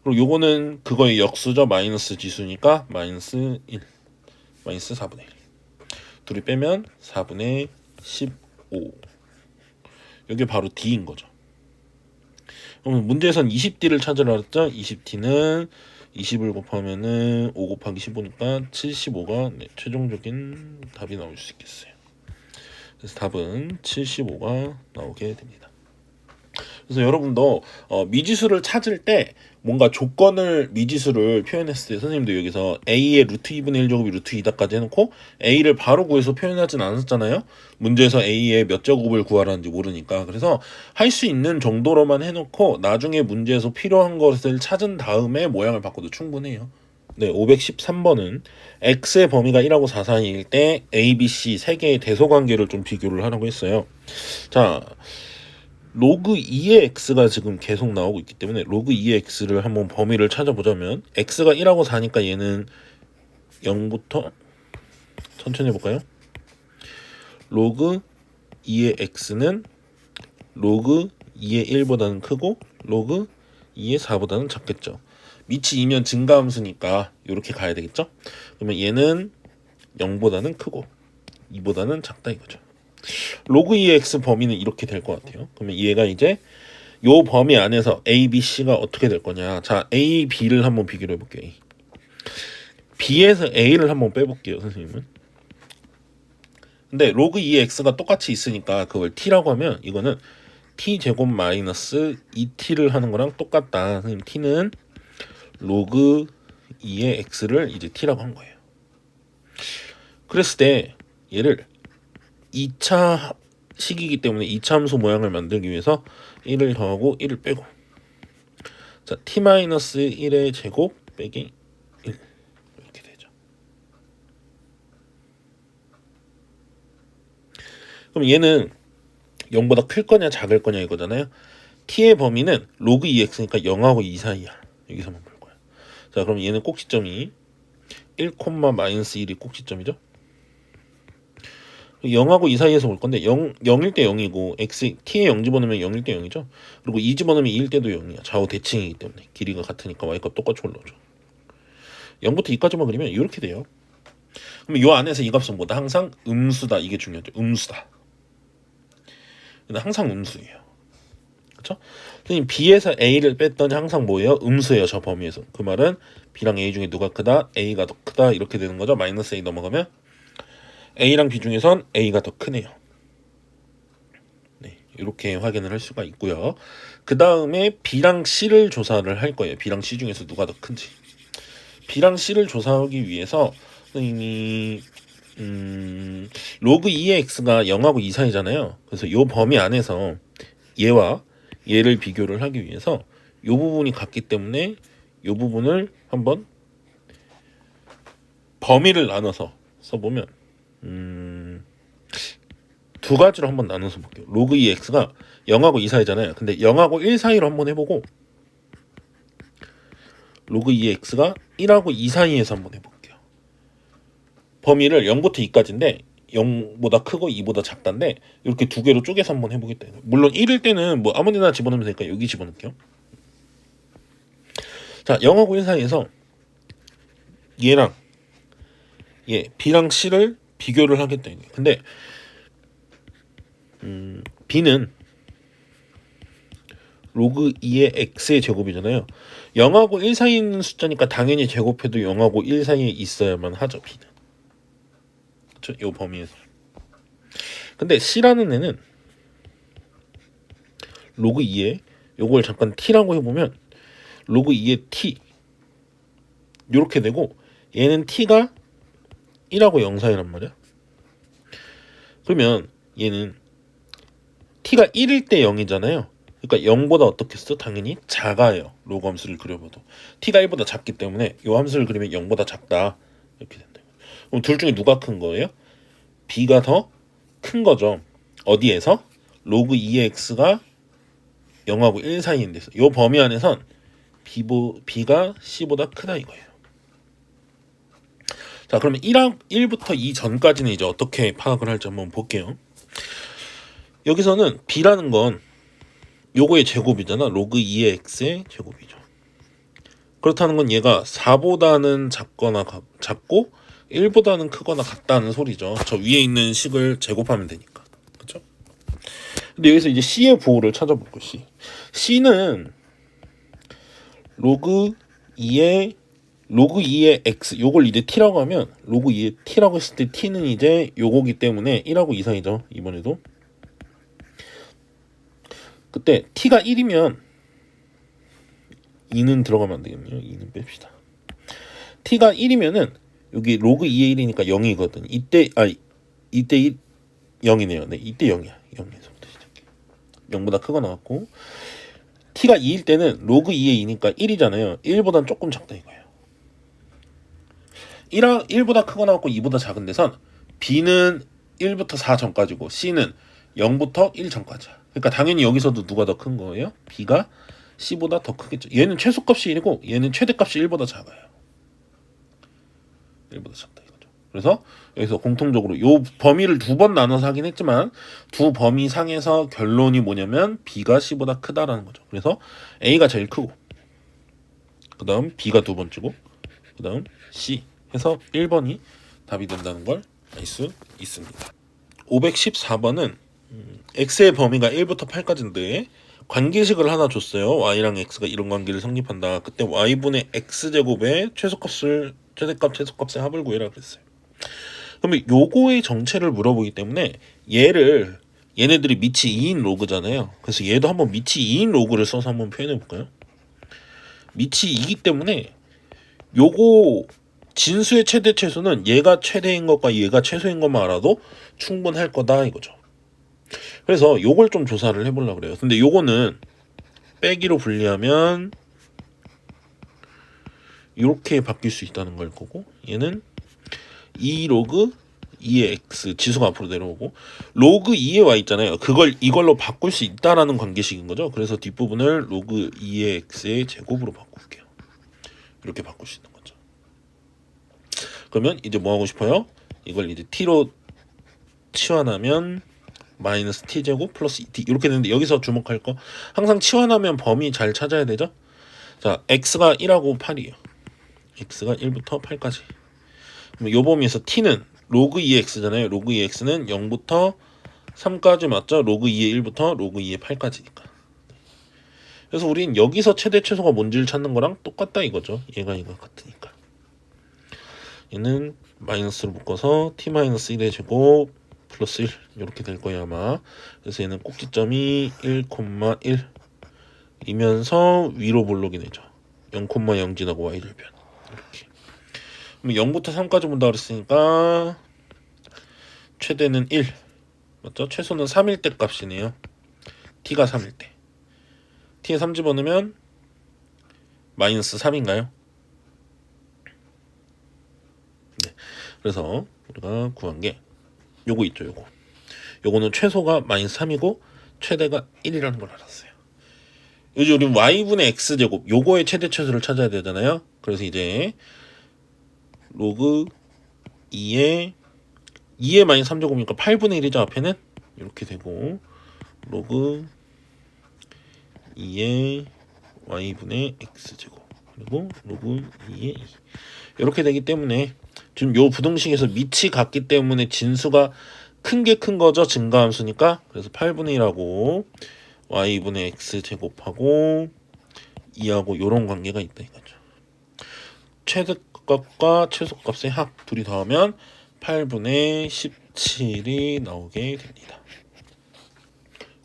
그리고 요거는 그거의 역수죠. 마이너스 지수니까 마이너스 1. 마이너스 4분의 1. 둘이 빼면 4분의 15. 요게 바로 D인 거죠. 그럼 문제에선 20D를 찾으라 그랬죠. 20D는 20을 곱하면은 5 곱하기 15니까 75가 최종적인 답이 나올 수 있겠어요. 그래서 답은 75가 나오게 됩니다. 그래서 여러분도 미지수를 찾을 때 뭔가 조건을 미지수를 표현했을 때 선생님도 여기서 a의 루트 2분의 1제곱이 루트 2다까지 해놓고 a를 바로 구해서 표현하진 않았잖아요. 문제에서 a의 몇 제곱을 구하라는지 모르니까. 그래서 할 수 있는 정도로만 해놓고 나중에 문제에서 필요한 것을 찾은 다음에 모양을 바꿔도 충분해요. 네, 513번은 x의 범위가 1하고 4 사이일 때 a, b, c 세 개의 대소관계를 좀 비교를 하라고 했어요. 자, 로그 2의 x가 지금 계속 나오고 있기 때문에 로그 2의 x를 한번 범위를 찾아보자면 x가 1하고 4니까 얘는 0부터 천천히 해볼까요? 로그 2의 x는 로그 2의 1보다는 크고 로그 2의 4보다는 작겠죠. 밑이 2면 증가함수니까 이렇게 가야 되겠죠. 그러면 얘는 0보다는 크고 2보다는 작다 이거죠. 로그 2의 x 범위는 이렇게 될 것 같아요. 그러면 얘가 이제 요 범위 안에서 A, B, C가 어떻게 될 거냐. 자, A, B를 한번 비교를 해볼게요. B에서 A를 한번 빼볼게요, 선생님은. 근데 로그 2x가 똑같이 있으니까 그걸 t라고 하면 이거는 t제곱 마이너스 2t를 하는 거랑 똑같다. 선생님, t는 로그 2의 x를 이제 t라고 한 거예요. 그랬을 때 얘를 2차 식이기 때문에 2차 함수 모양을 만들기 위해서 1을 더하고 1을 빼고, 자, t-1의 제곱 빼기 1 이렇게 되죠. 그럼 얘는 0보다 클 거냐 작을 거냐 이거잖아요. t의 범위는 로그 2x니까 0하고 2 사이야. 여기서만 볼 거야. 자, 그럼 얘는 꼭지점이 1,-1이 꼭지점이죠. 0하고 2 사이에서 볼 건데 0일 때 0이고 t에 0 집어넣으면 0일 때 0이죠. 그리고 2 집어넣으면 2일 때도 0이야. 좌우 대칭이기 때문에 길이가 같으니까 y값 똑같이 올라오죠. 0부터 2까지만 그리면 이렇게 돼요. 그럼 이 안에서 이 값은 뭐다? 항상 음수다. 이게 중요하죠. 음수다. 근데 항상 음수예요. 그렇죠? 선생님, B에서 A를 뺐더니 항상 뭐예요? 음수예요. 저 범위에서. 그 말은 B랑 A 중에 누가 크다? A가 더 크다. 이렇게 되는 거죠. 마이너스 A 넘어가면 A랑 B 중에선 A가 더 크네요. 네, 이렇게 확인을 할 수가 있고요. 그 다음에 B랑 C를 조사를 할 거예요. B랑 C 중에서 누가 더 큰지. B랑 C를 조사하기 위해서 선생님이 로그 2의 x가 0하고 2 사이잖아요. 그래서 이 범위 안에서 얘와 얘를 비교를 하기 위해서 이 부분이 같기 때문에 이 부분을 한번 범위를 나눠서 써보면 두 가지로 한번 나눠서 볼게요. 로그 2x가 0하고 2 사이잖아요. 근데 0하고 1 사이로 한번 해보고 로그 2x가 1하고 2 사이에서 한번 해볼게요. 범위를 0부터 2까지인데 0보다 크고 2보다 작다인데 이렇게 두 개로 쪼개서 한번 해보겠다. 물론 1일 때는 뭐 아무데나 집어넣으면 되니까 여기 집어넣을게요. 자, 0하고 1 사이에서 얘랑 얘 B랑 C를 비교를 하겠다. 근데 B는 로그 2의 x의 제곱이잖아요. 0하고 1 사이에 있는 숫자니까 당연히 제곱해도 0하고 1 사이에 있어야만 하죠. B는. 그렇죠? 이 범위에서. 근데 C라는 애는 로그 2에 요걸 잠깐 t라고 해보면 로그 2의 t 요렇게 되고 얘는 t가 1하고 0 사이란 말이야. 그러면 얘는 t가 1일 때 0이잖아요. 그러니까 0보다 어떻게 써? 당연히 작아요. 로그 함수를 그려봐도 t가 1보다 작기 때문에 이 함수를 그리면 0보다 작다 이렇게 된다. 그럼 둘 중에 누가 큰 거예요? b가 더 큰 거죠. 어디에서? 로그 2의 x가 0하고 1 사이인 데서 이 범위 안에선 b가 c보다 크다 이거예요. 자, 그러면 1부터 2 전까지는 이제 어떻게 파악을 할지 한번 볼게요. 여기서는 b라는 건 요거의 제곱이잖아. 로그 2의 x의 제곱이죠. 그렇다는 건 얘가 4보다는 작거나 작고 1보다는 크거나 같다는 소리죠. 저 위에 있는 식을 제곱하면 되니까. 그렇죠? 근데 여기서 이제 c의 부호를 찾아볼 거예요. c는 로그 2의 x 요걸 이제 t라고 하면 로그 2의 t라고 했을 때 t는 이제 요거기 때문에 1하고 2 사이죠. 이번에도 그때 t가 1이면 2는 들어가면 안 되겠네요. 2는 뺍시다. t가 1이면은 여기 로그 2의 1이니까 0이거든. 이때 1 0이네요. 네, 이때 0이야. 0에서부터 시작해. 0보다 크거나 같고 t가 2일 때는 로그 2의 2니까 1이잖아요. 1보단 조금 작다 이거예요. 1보다 크거나 같고 2보다 작은 데선 b는 1부터 4 전까지고 c는 0부터 1 전까지야. 그러니까 당연히 여기서도 누가 더 큰 거예요? b가 c보다 더 크겠죠. 얘는 최소값이 1이고 얘는 최대값이 1보다 작아요. 1보다 작다 이거죠. 그래서 여기서 공통적으로 요 범위를 두 번 나눠서 하긴 했지만 두 범위 상에서 결론이 뭐냐면 b가 c보다 크다라는 거죠. 그래서 a가 제일 크고 그 다음 b가 두 번째고 그 다음 c 해서 1번이 답이 된다는 걸 알 수 있습니다. 514번은 x의 범위가 1부터 8까지인데 관계식을 하나 줬어요. y랑 x가 이런 관계를 성립한다. 그때 y분의 x제곱의 최대값 최소값의 합을 구해라 그랬어요. 그러면 요거의 정체를 물어보기 때문에 얘네들이 밑이 2인 로그잖아요. 그래서 얘도 한번 밑이 2인 로그를 써서 한번 표현해 볼까요? 밑이 2기 때문에 요거 진수의 최대 최소는 얘가 최대인 것과 얘가 최소인 것만 알아도 충분할 거다 이거죠. 그래서 요걸 좀 조사를 해보려고 그래요. 근데 요거는 빼기로 분리하면 이렇게 바뀔 수 있다는 걸 거고, 얘는 2 로그 2의 x 지수가 앞으로 내려오고, 로그 2의 y 있잖아요. 그걸 이걸로 바꿀 수 있다라는 관계식인 거죠. 그래서 뒷부분을 로그 2의 x의 제곱으로 바꿀게요. 이렇게 바꿀 수 있는 거죠. 그러면 이제 뭐 하고 싶어요? 이걸 이제 t로 치환하면 마이너스 t제곱 플러스 2t 이렇게 되는데, 여기서 주목할 거 항상 치환하면 범위 잘 찾아야 되죠. 자, x가 1하고 8이에요. x가 1부터 8까지. 그럼 요 범위에서 t는 로그 2의 x잖아요. 로그 2의 x는 0부터 3까지 맞죠? 로그 2의 1부터 로그 2의 8까지니까. 그래서 우린 여기서 최대 최소가 뭔지를 찾는 거랑 똑같다 이거죠. 얘가 이거 같으니까. 얘는 마이너스로 묶어서 t-1의 제곱 플러스 1 이렇게 될 거예요 아마. 그래서 얘는 꼭지점이 1,1 이면서 위로 볼록이 되죠. 0,0 지나고 y절편 이렇게. 그럼 0부터 3까지 본다 그랬으니까 최대는 1 맞죠? 최소는 3일 때 값이네요. t가 3일 때. t에 3 집어넣으면 마이너스 3인가요? 네. 그래서 우리가 구한 게 요거 있죠. 요거는 최소가 마이너스 3이고 최대가 1이라는 걸 알았어요. 이제 우리 y분의 x제곱 요거의 최대 최소를 찾아야 되잖아요. 그래서 이제 로그 2의 마이너스 3제곱이니까 8분의 1이죠. 앞에는 이렇게 되고, 로그 2의 y분의 x제곱 그리고 로그 2의 2 이렇게 되기 때문에 지금 요 부등식에서 밑이 같기 때문에 진수가 큰 게 큰 거죠. 증가함수니까. 그래서 8분의 1하고 y분의 x제곱하고 2하고 요런 관계가 있다 이거죠. 최대값과 최소값의 합 둘이 더하면 8분의 17이 나오게 됩니다.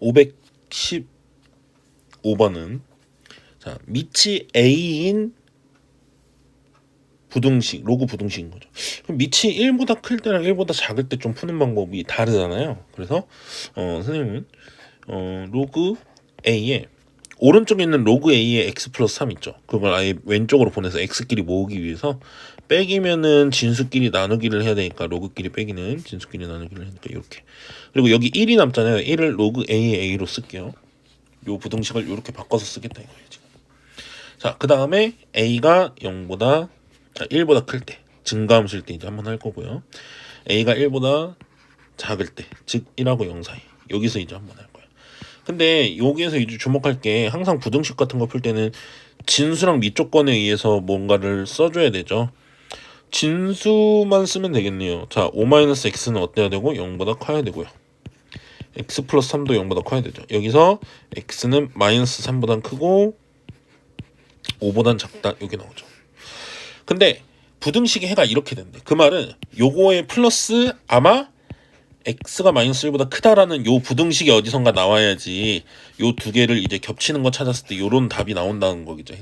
515번은 자, 밑이 a인 부등식, 로그 부등식인 거죠. 그럼 밑이 1보다 클 때랑 1보다 작을 때 좀 푸는 방법이 다르잖아요. 그래서 선생님은 로그 a에 오른쪽에 있는 로그 a에 x 플러스 3 있죠. 그걸 아예 왼쪽으로 보내서 x끼리 모으기 위해서 빼기면은 진수끼리 나누기를 해야 되니까, 로그끼리 빼기는 진수끼리 나누기를 하니까 이렇게. 그리고 여기 1이 남잖아요. 1을 로그 a의 a로 쓸게요. 요 부등식을 이렇게 바꿔서 쓰겠다 이거예요 지금. 자, 그 다음에 a가 0보다 1보다 클 때, 증가함수일 때 이제 한번 할 거고요. a가 1보다 작을 때, 즉 1하고 0 사이, 여기서 이제 한번 할 거예요. 근데 여기에서 이제 주목할 게, 항상 부등식 같은 거 풀 때는 진수랑 밑조건에 의해서 뭔가를 써줘야 되죠. 진수만 쓰면 되겠네요. 자, 5-x는 어때야 되고 0보다 커야 되고요. x 플러스 3도 0보다 커야 되죠. 여기서 x는 마이너스 3보단 크고 5보단 작다 여기 나오죠. 근데 부등식의 해가 이렇게 된대. 그 말은 요거의 플러스 아마 x가 마이너스 1보다 크다라는 요 부등식이 어디선가 나와야지 요 두 개를 이제 겹치는 거 찾았을 때 요런 답이 나온다는 거겠죠.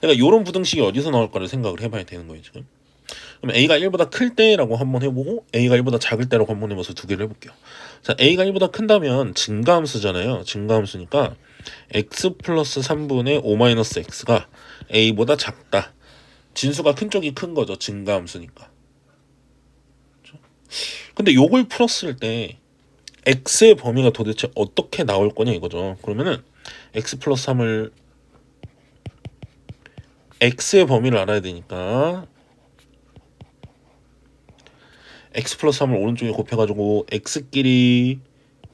그러니까 요런 부등식이 어디서 나올까를 생각을 해봐야 되는 거예요 지금. 그럼 a가 1보다 클 때라고 한번 해보고 a가 1보다 작을 때라고 한번 해봐서 두 개를 해볼게요. 자, a가 1보다 큰다면 증가함수잖아요. 증가함수니까 x 플러스 3분의 5-x가 a보다 작다. 진수가 큰 쪽이 큰 거죠. 증가함수니까. 그렇죠? 근데 요걸 풀었을 때 x의 범위가 도대체 어떻게 나올 거냐 이거죠. 그러면은 x 플러스 3을 x의 범위를 알아야 되니까 x 플러스 3을 오른쪽에 곱해가지고 x끼리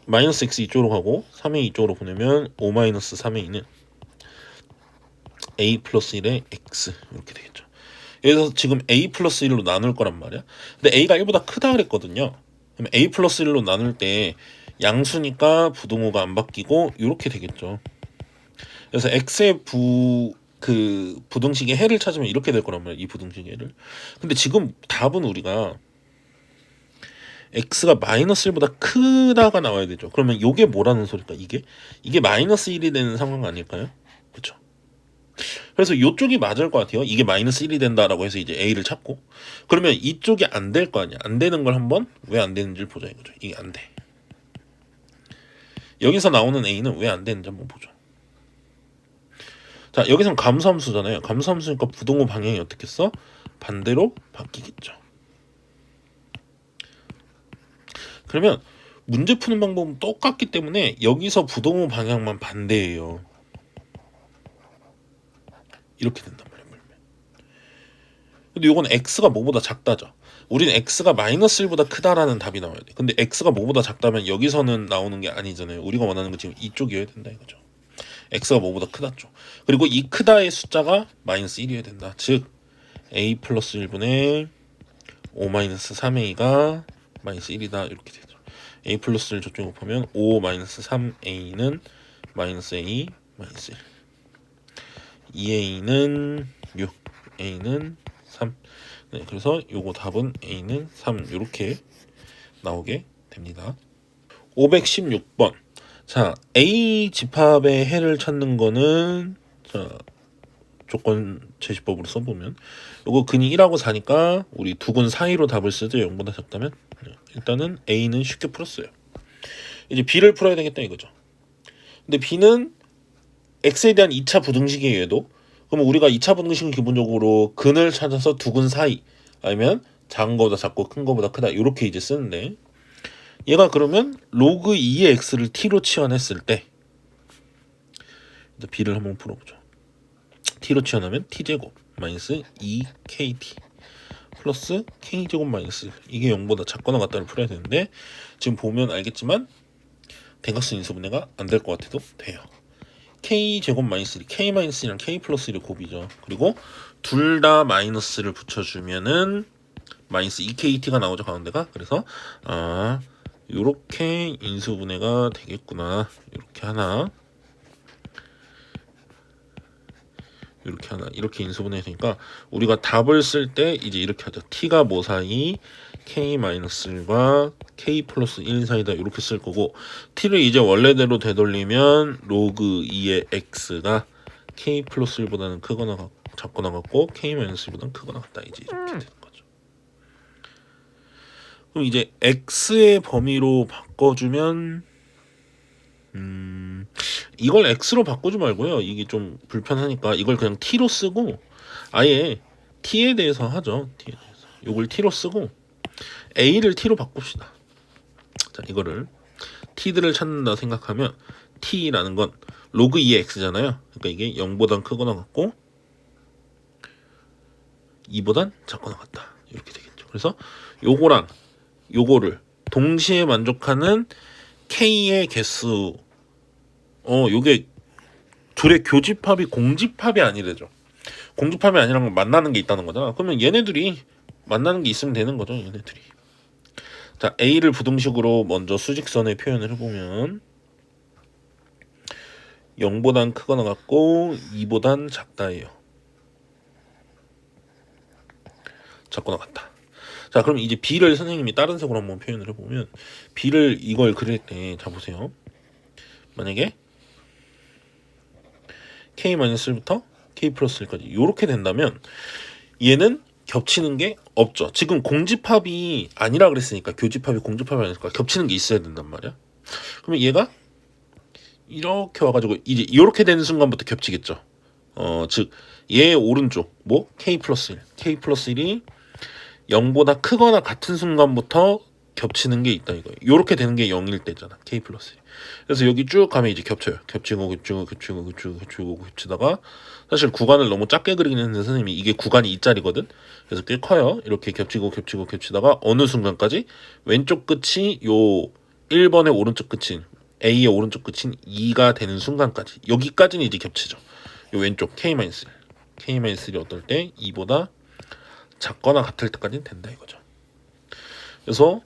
마이너스 x 이쪽으로 가고 3의 이쪽으로 보내면 5-3의 2는 a 플러스 1의 x 이렇게 되겠죠. 여기서 지금 a 플러스 1로 나눌 거란 말이야. 근데 a가 1보다 크다 그랬거든요. 그럼 a 플러스 1로 나눌 때 양수니까 부등호가 안 바뀌고 이렇게 되겠죠. 그래서 x의 부등식의 해를 찾으면 이렇게 될 거란 말이야. 이 부등식의 해를. 근데 지금 답은 우리가 x가 마이너스 1보다 크다가 나와야 되죠. 그러면 이게 뭐라는 소리일까? 이게 마이너스 1이 되는 상황 아닐까요? 그렇죠. 그래서 이쪽이 맞을 것 같아요. 이게 마이너스 1이 된다라고 해서 이제 a를 찾고, 그러면 이쪽이 안 될 거 아니야. 안 되는 걸 한번 왜 안 되는지를 보자 이거죠. 이게 안 돼. 여기서 나오는 a는 왜 안 되는지 한번 보죠. 자, 여기선 감소함수잖아요. 감소함수니까 부동호 방향이 어떻게 써? 반대로 바뀌겠죠. 그러면 문제 푸는 방법은 똑같기 때문에 여기서 부동호 방향만 반대예요. 이렇게 된단 말이에요. 근데 이건 x가 뭐보다 작다죠. 우리는 x가 마이너스 1보다 크다라는 답이 나와야 돼. 근데 x가 뭐보다 작다면 여기서는 나오는 게 아니잖아요. 우리가 원하는 건 지금 이쪽이어야 된다 이거죠. x가 뭐보다 크다죠. 그리고 이 크다의 숫자가 마이너스 1이어야 된다. 즉 a 플러스 1분의 5 마이너스 3a가 마이너스 1이다 이렇게 되죠. a 플러스 1 저쪽에 곱하면 5 마이너스 3a는 마이너스 a 마이너스 1, 2a는 6, a는 3. 네, 그래서 요거 답은 a는 3 이렇게 나오게 됩니다. 516번. 자, a 집합의 해를 찾는 거는 자, 조건 제시법으로 써보면 요거 근이 1하고 4니까 우리 두근 사이로 답을 쓰죠. 0보다 작다면. 일단은 a는 쉽게 풀었어요. 이제 b를 풀어야 되겠다 이거죠. 근데 b는 x에 대한 2차 부등식이에요. 얘도. 그럼 우리가 2차 부등식은 기본적으로 근을 찾아서 두근 사이 아니면 작은 거보다 작고 큰 거보다 크다 이렇게 이제 쓰는데, 얘가 그러면 로그 2의 x를 t로 치환했을 때 b를 한번 풀어보죠. t로 치환하면 t제곱 마이너스 2kt 플러스 k제곱 마이너스, 이게 0보다 작거나 같다를 풀어야 되는데 지금 보면 알겠지만 대각선 인수분해가 안 될 것 같아도 돼요. k제곱 마이너스 1, k 마이너스 1이랑 k 플러스 1의 곱이죠. 그리고 둘 다 마이너스를 붙여주면은 마이너스 2kt가 나오죠, 가운데가. 그래서 요렇게 인수분해가 되겠구나. 요렇게 하나, 이렇게 하나, 이렇게 인수분해 되니까 우리가 답을 쓸 때 이제 이렇게 하죠. t가 뭐 사이 k-1과 k 플러스 1 사이다 이렇게 쓸 거고, t를 이제 원래대로 되돌리면 로그 2의 x가 k 플러스 1보다는 크거나 작거나 같고 k-1보다는 크거나 같다 이제 이렇게 되는 거죠. 그럼 이제 x의 범위로 바꿔주면 이걸 x로 바꾸지 말고요. 이게 좀 불편하니까 이걸 그냥 t로 쓰고 아예 t에 대해서 하죠. t에 대해서 이걸 t로 쓰고 a를 t로 바꿉시다. 자, 이거를 t들을 찾는다 생각하면 t라는 건 로그 2의 x잖아요. 그러니까 이게 0보단 크거나 같고 2보단 작거나 같다 이렇게 되겠죠. 그래서 요거랑 요거를 동시에 만족하는 k의 개수, 요게 둘의 교집합이 공집합이 아니래죠. 공집합이 아니라는 건 만나는 게 있다는 거잖아. 그러면 얘네들이 만나는 게 있으면 되는 거죠, 얘네들이. 자, a를 부등식으로 먼저 수직선에 표현을 해보면 0보단 크거나 같고 2보단 작다예요. 작거나 같다. 자, 그럼 이제 b를 선생님이 다른 색으로 한번 표현을 해보면 b를 이걸 그릴 때, 자 보세요. 만약에 k-1부터 k 플러스 1까지 이렇게 된다면 얘는 겹치는 게 없죠. 지금 공집합이 아니라 그랬으니까, 교집합이 공집합이 아니니까 겹치는 게 있어야 된단 말이야. 그러면 얘가 이렇게 와가지고 이제 이렇게 되는 순간부터 겹치겠죠. 즉 얘의 오른쪽 뭐 k 플러스 1, k 플러스 1이 0보다 크거나 같은 순간부터 겹치는 게 있다 이거예요. 이렇게 되는 게 0일 때잖아, k 플러스 1. 그래서 여기 쭉 가면 이제 겹쳐요. 겹치고 겹치다가 사실 구간을 너무 작게 그리긴 했는데 선생님이 이게 구간이 2짜리거든. 그래서 꽤 커요. 이렇게 겹치다가 어느 순간까지 왼쪽 끝이 요 1번의 오른쪽 끝인 A의 오른쪽 끝인 2가 되는 순간까지, 여기까지는 이제 겹치죠. 요 왼쪽 k-1, k-1이 어떨 때 2보다 작거나 같을 때까지는 된다 이거죠. 그래서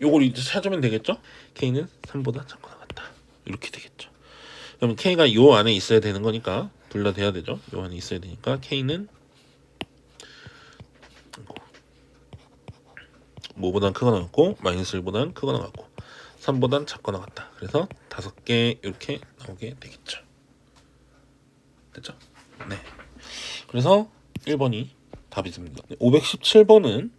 요걸 이제 찾으면 되겠죠. k는 3보다 작거나 같다 이렇게 되겠죠. 그럼 K가 요 안에 있어야 되는 거니까 둘 다 돼야 되죠. 요 안에 있어야 되니까 K는 뭐보단 크거나 같고 마이너스 1보단 크거나 같고 3보단 작거나 같다. 그래서 5개 이렇게 나오게 되겠죠. 됐죠? 네. 그래서 1번이 답이 됩니다. 517번은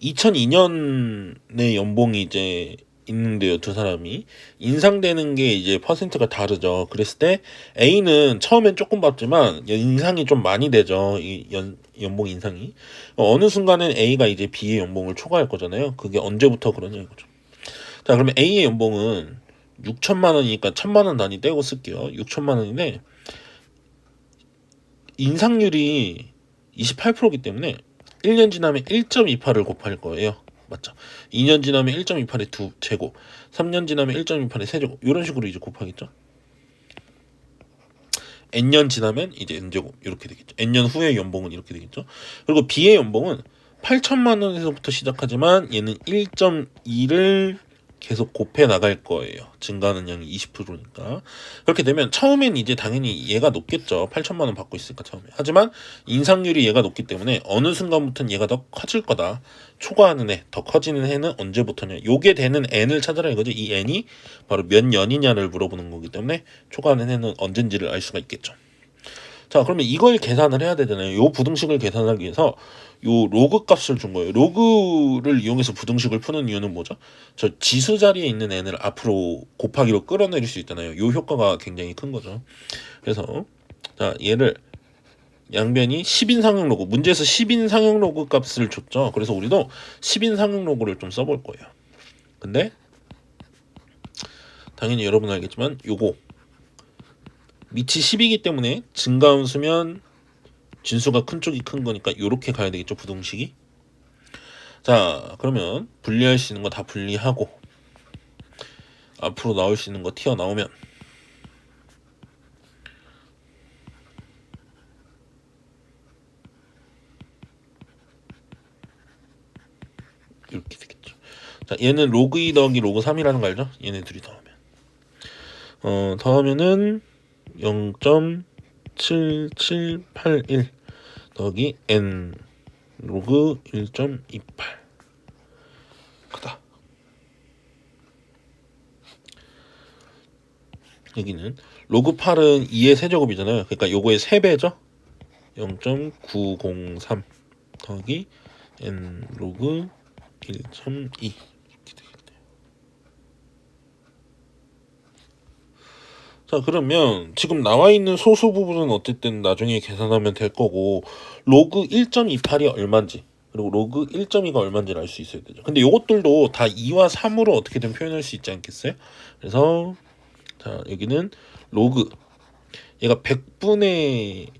2002년에 연봉이 이제 있는데요, 두 사람이 인상되는 게 이제 퍼센트가 다르죠. 그랬을 때 A는 처음엔 조금 받지만 인상이 좀 많이 되죠. 이 연봉 인상이 어느 순간엔 A가 이제 B의 연봉을 초과할 거잖아요. 그게 언제부터 그러냐 이거죠. 자, 그러면 A의 연봉은 6천만 원이니까 1,000만 원 단위 떼고 쓸게요. 6천만 원인데 인상률이 28%이기 때문에 1년 지나면 1.28을 곱할 거예요. 맞죠? 2년 지나면 1.28의 2제곱, 3년 지나면 1.28의 세제곱 이런 식으로 이제 곱하겠죠. n년 지나면 이제 n제곱 이렇게 되겠죠. n년 후의 연봉은 이렇게 되겠죠. 그리고 B의 연봉은 8천만 원에서부터 시작하지만 얘는 1.2를 계속 곱해 나갈 거예요. 증가하는 양이 20%니까. 그렇게 되면 처음엔 이제 당연히 얘가 높겠죠. 8천만 원 받고 있으니까 처음에. 하지만 인상률이 얘가 높기 때문에 어느 순간부터는 얘가 더 커질 거다. 초과하는 애, 더 커지는 애는 언제부터냐. 요게 되는 n을 찾으라 이거죠. 이 n이 바로 몇 년이냐를 물어보는 거기 때문에 초과하는 애는 언젠지를 알 수가 있겠죠. 자, 그러면 이걸 계산을 해야 되잖아요. 요 부등식을 계산하기 위해서 요 로그 값을 준 거예요. 로그를 이용해서 부등식을 푸는 이유는 뭐죠? 저 지수 자리에 있는 n을 앞으로 곱하기로 끌어내릴 수 있잖아요. 요 효과가 굉장히 큰 거죠. 그래서 자, 얘를 양변이 10인 상용 로그, 문제에서 10인 상용 로그 값을 줬죠. 그래서 우리도 10인 상용 로그를 좀 써볼 거예요. 근데 당연히 여러분 알겠지만 요거 밑이 10이기 때문에 증가함수면 진수가 큰 쪽이 큰 거니까 이렇게 가야 되겠죠, 부등식이. 자, 그러면 분리할 수 있는 거 다 분리하고 앞으로 나올 수 있는 거 튀어나오면 이렇게 되겠죠. 자, 얘는 로그 2 더하기 로그 3이라는 거 알죠? 얘네 둘이 더하면 더하면은 0.7781 더하기 n 로그 1.28 크다. 여기는 로그 8은 2의 세제곱이잖아요. 그러니까 요거의 3배죠. 0.903 더하기 n 로그 1.2 이렇게 되겠네요. 자, 그러면 지금 나와 있는 소수 부분은 어쨌든 나중에 계산하면 될 거고 로그 1.28이 얼마인지 그리고 로그 1.2가 얼마인지를 알 수 있어야 되죠. 근데 요것들도 다 2와 3으로 어떻게든 표현할 수 있지 않겠어요? 그래서 자, 여기는 로그 얘가 100분의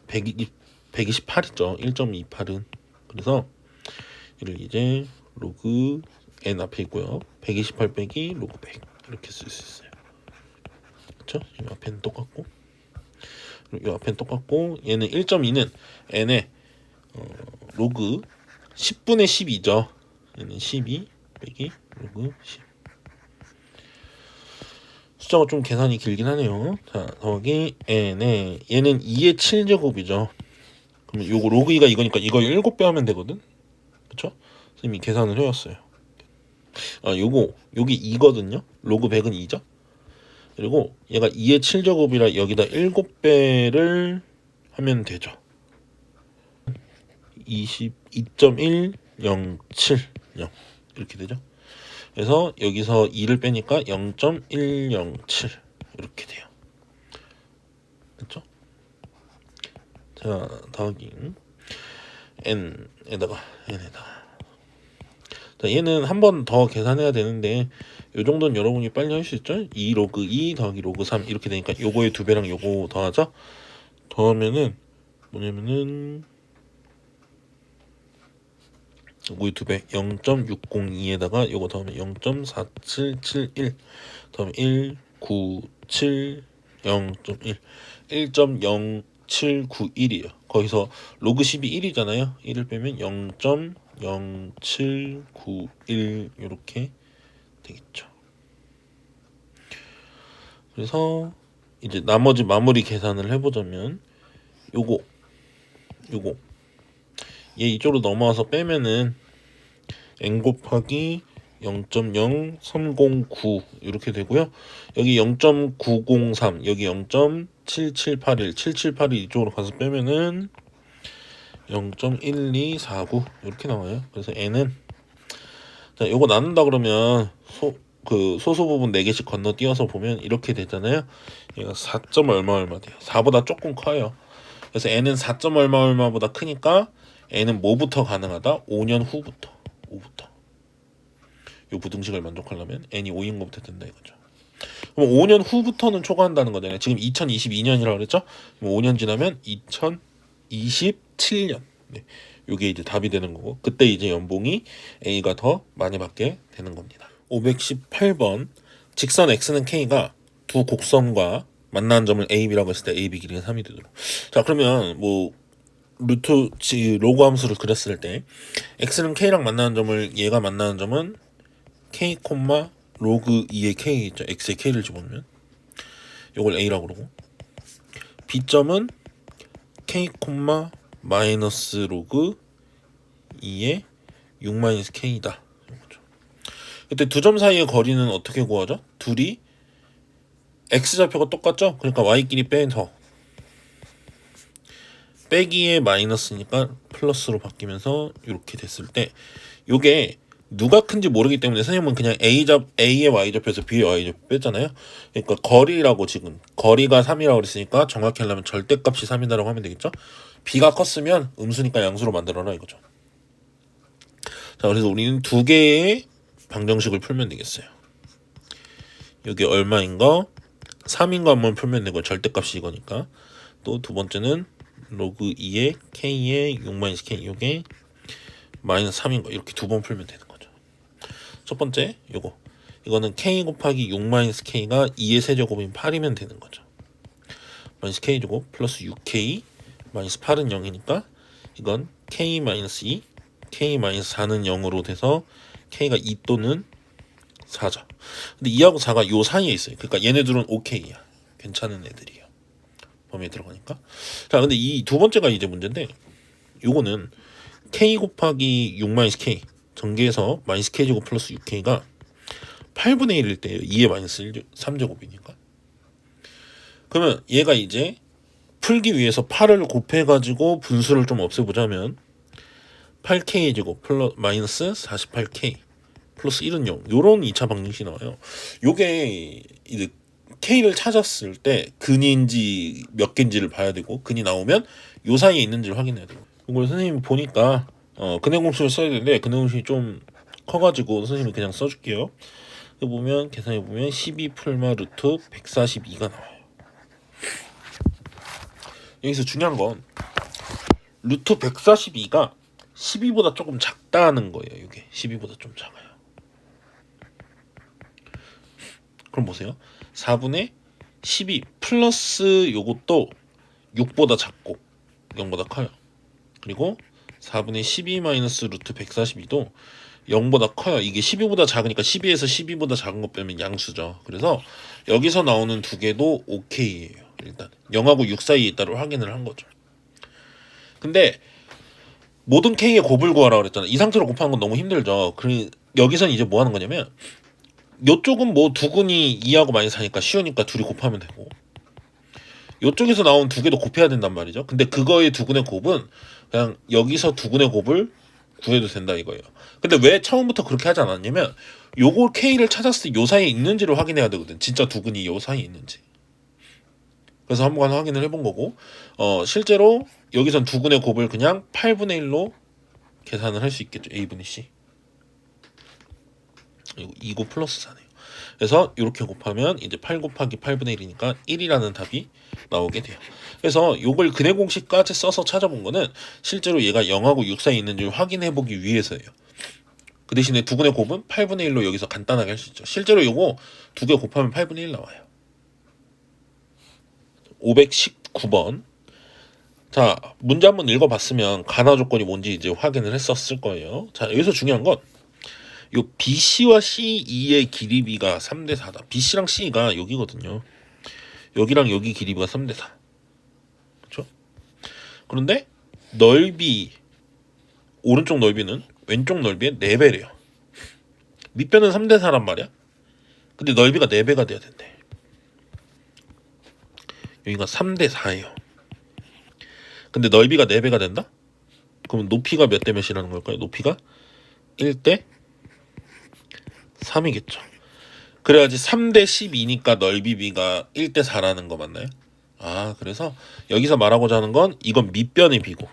128이죠. 1.28은. 그래서 이를 이제 로그 n 앞에 있고요. 128 빼기 로그 100 이렇게 쓸 수 있어요. 그렇죠? 이 앞에는 똑같고 이 앞에는 똑같고 얘는 1.2는 n의 로그 10분의 12죠. 얘는 12 빼기 로그 10. 숫자가 좀 계산이 길긴 하네요. 자, 더하기 n에 얘는 2의 7제곱이죠. 그러면 요거 로그 2가 이거니까 이거 7배 하면 되거든. 그쵸? 선생님이 계산을 해왔어요. 요거 여기 2거든요. 로그 100은 2죠. 그리고 얘가 2의 7제곱이라 여기다 7배를 하면 되죠. 22.1070 이렇게 되죠. 그래서 여기서 2를 빼니까 0.107 이렇게 돼요. 그렇죠? 자, 더하기 n에다가 자, 얘는 한 번 더 계산해야 되는데 요 정도는 여러분이 빨리 할 수 있죠? 2 로그 2 더하기 로그 3 이렇게 되니까 요거의 2배랑 요거 더하죠? 더하면은 뭐냐면은 요거의 2배 0.602에다가 요거 더하면 0.4771 더하면 197 0.1 1.0791이에요. 거기서 로그 10이 1이잖아요. 1을 빼면 0.0791 이렇게 되겠죠. 그래서 이제 나머지 마무리 계산을 해보자면 요거 얘 이쪽으로 넘어와서 빼면은 n 곱하기 0.0309 이렇게 되고요. 여기 0.903 여기 0.7781 이쪽으로 가서 빼면은 0.1249 이렇게 나와요. 그래서 n은 자 요거 나눈다 그러면 소수 부분 4개씩 건너뛰어서 보면 이렇게 되잖아요. 얘가 4. 얼마 돼요. 4보다 조금 커요. 그래서 n은 4. 얼마보다 크니까 n은 뭐부터 가능하다? 5년 후부터. 5부터. 요 부등식을 만족하려면 n이 5인 것부터 된다 이거죠. 그럼 5년 후부터는 초과한다는 거잖아요. 지금 2022년이라고 그랬죠? 5년 지나면 2027년. 네. 요게 이제 답이 되는 거고 그때 이제 연봉이 A가 더 많이 받게 되는 겁니다. 518번 직선 X는 K가 두 곡선과 만나는 점을 A, B라고 했을 때 A, B 길이가 3이 되도록. 자 그러면 뭐 로그 함수를 그렸을 때 X는 K랑 만나는 점을 얘가 만나는 점은 K, 로그 2의 K 있죠. X의 K를 집어넣으면 요걸 A라고 그러고 B점은 K, 마이너스 로그 2의 6-K다. 그때 두 점 사이의 거리는 어떻게 구하죠? 둘이 X좌표가 똑같죠? 그러니까 Y끼리 빼서 빼기에 마이너스니까 플러스로 바뀌면서 이렇게 됐을 때 요게 누가 큰지 모르기 때문에 선생님은 그냥 A의 Y좌표에서 B의 Y좌표 뺐잖아요. 그러니까 거리라고 지금 거리가 3이라고 그랬으니까 정확히 하려면 절대값이 3이다라고 하면 되겠죠. B가 컸으면 음수니까 양수로 만들어라 이거죠. 자 그래서 우리는 두 개의 방정식을 풀면 되겠어요. 여기 얼마인 거 3인 거 한번 풀면 되고 절대값이 이거니까 또 두 번째는 로그 2의 K의 6-K 요게 마이너스 3인 거 이렇게 두 번 풀면 되는 거죠. 첫 번째 이거는 K 곱하기 6-K가 2의 세제곱인 8이면 되는 거죠. 마이너스 K제곱 플러스 6K 마이너스 8은 0이니까 이건 K 마이너스 2 K 마이너스 4는 0으로 돼서 K가 2 또는 4죠. 근데 2하고 4가 요 사이에 있어요. 그러니까 얘네들은 OK야. 괜찮은 애들이에요. 범위에 들어가니까. 자, 근데 이 두 번째가 이제 문제인데 요거는 K 곱하기 6-K 전개해서 마이너스 K제곱 플러스 6K가 8분의 1일 때예요. 2의 마이너스 3제곱이니까. 그러면 얘가 이제 풀기 위해서 8을 곱해가지고 분수를 좀 없애보자면 8K 제곱 플러스 마이너스 48K 플러스 1은 0 요런 2차 방정식이 나와요. 요게 이제 K를 찾았을 때 근인지 몇 개인지를 봐야 되고 근이 나오면 요 사이에 있는지를 확인해야 돼요. 이걸 선생님이 보니까 근해 공식을 써야 되는데 근해 공식이 좀 커가지고 선생님이 그냥 써줄게요. 보면 계산해보면 12 풀마 루트 142가 나와요. 여기서 중요한 건 루트 142가 12보다 조금 작다는 거예요. 이게 12보다 좀 작아요. 그럼 보세요. 4분의 12 플러스 요것도 6보다 작고 0보다 커요. 그리고 4분의 12 마이너스 루트 142도 0보다 커요. 이게 12보다 작으니까 12에서 12보다 작은 거 빼면 양수죠. 그래서 여기서 나오는 두 개도 OK예요. 일단 0하고 6 사이에 있다를 확인을 한 거죠. 근데 모든 K의 곱을 구하라고 그랬잖아. 이 상태로 곱하는 건 너무 힘들죠. 여기서는 이제 뭐 하는 거냐면 요쪽은 뭐 두근이 2하고 마이너스 4니까 쉬우니까 둘이 곱하면 되고 요쪽에서 나온 두 개도 곱해야 된단 말이죠. 근데 그거의 두근의 곱은 그냥 여기서 두근의 곱을 구해도 된다 이거예요. 근데 왜 처음부터 그렇게 하지 않았냐면 요걸 K를 찾았을 때 요 사이에 있는지를 확인해야 되거든. 진짜 두근이 요 사이에 있는지. 그래서 한번 확인을 해본 거고 실제로 여기선 두근의 곱을 그냥 8분의 1로 계산을 할 수 있겠죠. A분의 C. 이거 2곱 플러스 4네요. 그래서 이렇게 곱하면 이제 8 곱하기 8분의 1이니까 1이라는 답이 나오게 돼요. 그래서 요걸 근해 공식까지 써서 찾아본 거는 실제로 얘가 0하고 6 사이에 있는지 확인해 보기 위해서예요. 그 대신에 두근의 곱은 8분의 1로 여기서 간단하게 할 수 있죠. 실제로 요거 두 개 곱하면 8분의 1 나와요. 519번. 자, 문제 한번 읽어봤으면 가나 조건이 뭔지 이제 확인을 했었을 거예요. 자, 여기서 중요한 건 요 BC와 CE의 길이비가 3대 4다. BC랑 C가 여기거든요. 여기랑 여기 길이가 3대 4. 그렇죠? 그런데 넓이, 오른쪽 넓이는 왼쪽 넓이의 4배래요. 밑변은 3대 4란 말이야. 근데 넓이가 4배가 돼야 된대. 여기가 3대 4예요. 근데 넓이가 4배가 된다? 그럼 높이가 몇 대 몇이라는 걸까요? 높이가 1대 3이겠죠. 그래야지 3대 12니까 넓이 비가 1대 4라는 거 맞나요? 아, 그래서 여기서 말하고자 하는 건 이건 밑변의 비고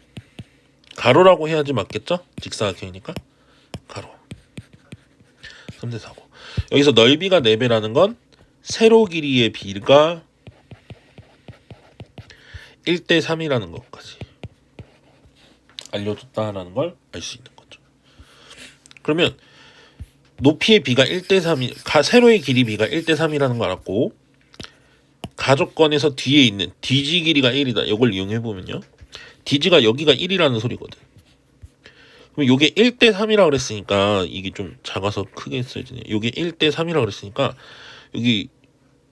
가로라고 해야지 맞겠죠? 직사각형이니까 가로 3대 4고, 여기서 넓이가 4배라는 건 세로 길이의 비가 1대 3이라는 것까지 알려줬다라는 걸 알 수 있는 거죠. 그러면 높이의 비가 1대 3이, 세로의 길이 비가 1대 3이라는 걸 알았고, 가족권에서 뒤에 있는 DG 길이가 1이다. 이걸 이용해 보면요, DG가 여기가 1이라는 소리거든. 그럼 요게 1대 3이라고 그랬으니까 이게 좀 작아서 크게 써지네. 요게 1대 3이라고 그랬으니까 여기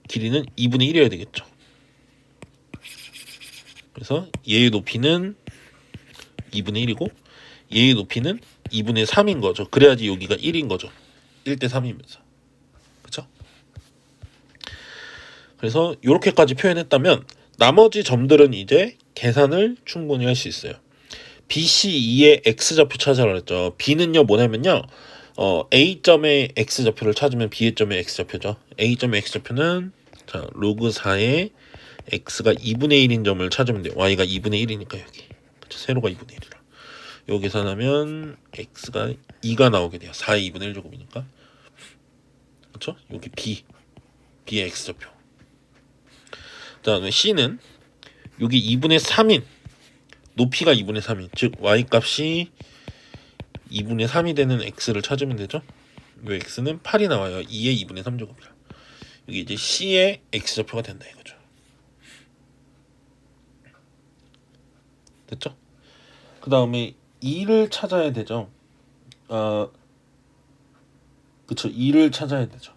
길이는 2분의 1이어야 되겠죠. 그래서 얘의 높이는 2분의 1이고 얘의 높이는 2분의 3인 거죠. 그래야지 여기가 1인 거죠. 1대 3이면서. 그쵸? 그래서 이렇게까지 표현했다면 나머지 점들은 이제 계산을 충분히 할 수 있어요. BC2의 X좌표 찾으라 그랬죠. B는요 뭐냐면요, A점의 X좌표를 찾으면 B의 점의 X좌표죠. A점의 X좌표는 자 로그 4의 X가 2분의 1인 점을 찾으면 돼요. Y가 2분의 1이니까 여기. 그쵸? 세로가 2분의 1이라. 요 계산하면 X가 2가 나오게 돼요. 4의 2분의 1 제곱이니까. 그쵸? 여기 B의 X좌표. 그 다음에 C는 여기 2분의 3인 높이가 2분의 3인, 즉 y 값이 2분의 3이 되는 x를 찾으면 되죠. 이 x는 8이 나와요. 2의 2분의 3제곱이라. 여기 이제 c의 x좌표가 된다 이거죠. 됐죠? 그 다음에 2를 찾아야 되죠. 그쵸, 2를 찾아야 되죠.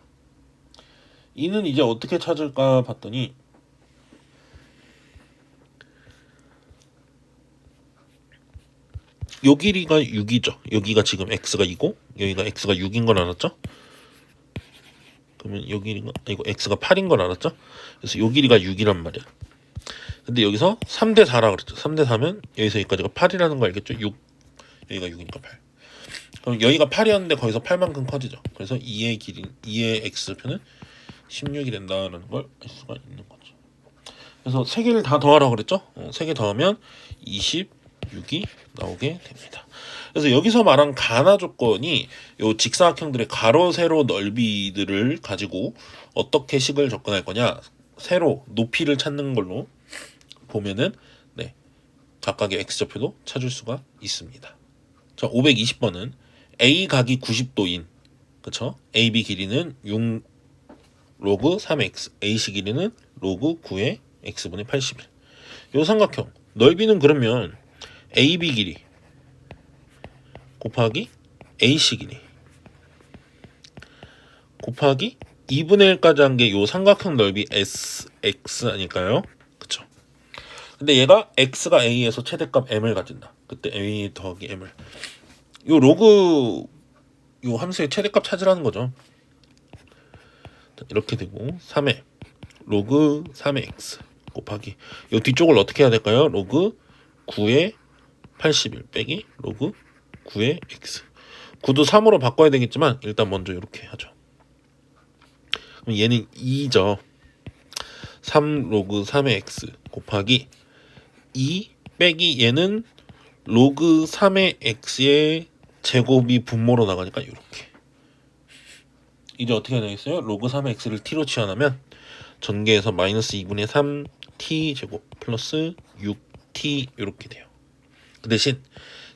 2는 이제 어떻게 찾을까 봤더니 요 길이가 6이죠. 여기가 지금 x가 2고 여기가 x가 6인 걸 알았죠? 그러면 요 길이가, 이거 x가 8인 걸 알았죠? 그래서 요 길이가 6이란 말이야. 근데 여기서 3대 4라 그랬죠. 3대 4면 여기서 여기까지가 8이라는 거 알겠죠? 6, 여기가 6이니까 8. 그럼 여기가 8이었는데 거기서 8만큼 커지죠. 그래서 2의 길이, 2의 x표는 16이 된다라는 걸 알 수가 있는 거죠. 그래서 3개를 다 더하라고 그랬죠? 3개 더하면 26이 나오게 됩니다. 그래서 여기서 말한 가나 조건이 요 직사각형들의 가로, 세로 넓이들을 가지고 어떻게 식을 접근할 거냐, 세로 높이를 찾는 걸로 보면은 네, 각각의 x좌표도 찾을 수가 있습니다. 자, 520번은 A 각이 90도인, 그쵸? AB 길이는 6 로그 3x, AC 길이는 로그 9의 x분의 81. 요 삼각형 넓이는 그러면 AB 길이 곱하기 AC 길이 곱하기 2분의 1까지 한 게 요 삼각형 넓이 SX 아닐까요? 그쵸? 근데 얘가 X가 A에서 최대값 M을 가진다. 그때 A 더하기 M을, 요 로그 요 함수의 최대값 찾으라는 거죠. 이렇게 되고 3의 로그 3의 X 곱하기 요 뒤쪽을 어떻게 해야 될까요? 로그 9의 81 빼기 로그 9의 x. 9도 3으로 바꿔야 되겠지만 일단 먼저 이렇게 하죠. 그럼 얘는 2죠. 3 로그 3의 x 곱하기 2 빼기 얘는 로그 3의 x의 제곱이 분모로 나가니까 이렇게. 이제 어떻게 되겠어요? 로그 3의 x를 t로 치환하면 전개해서 마이너스 2분의 3 t 제곱 플러스 6t 이렇게 돼요. 그 대신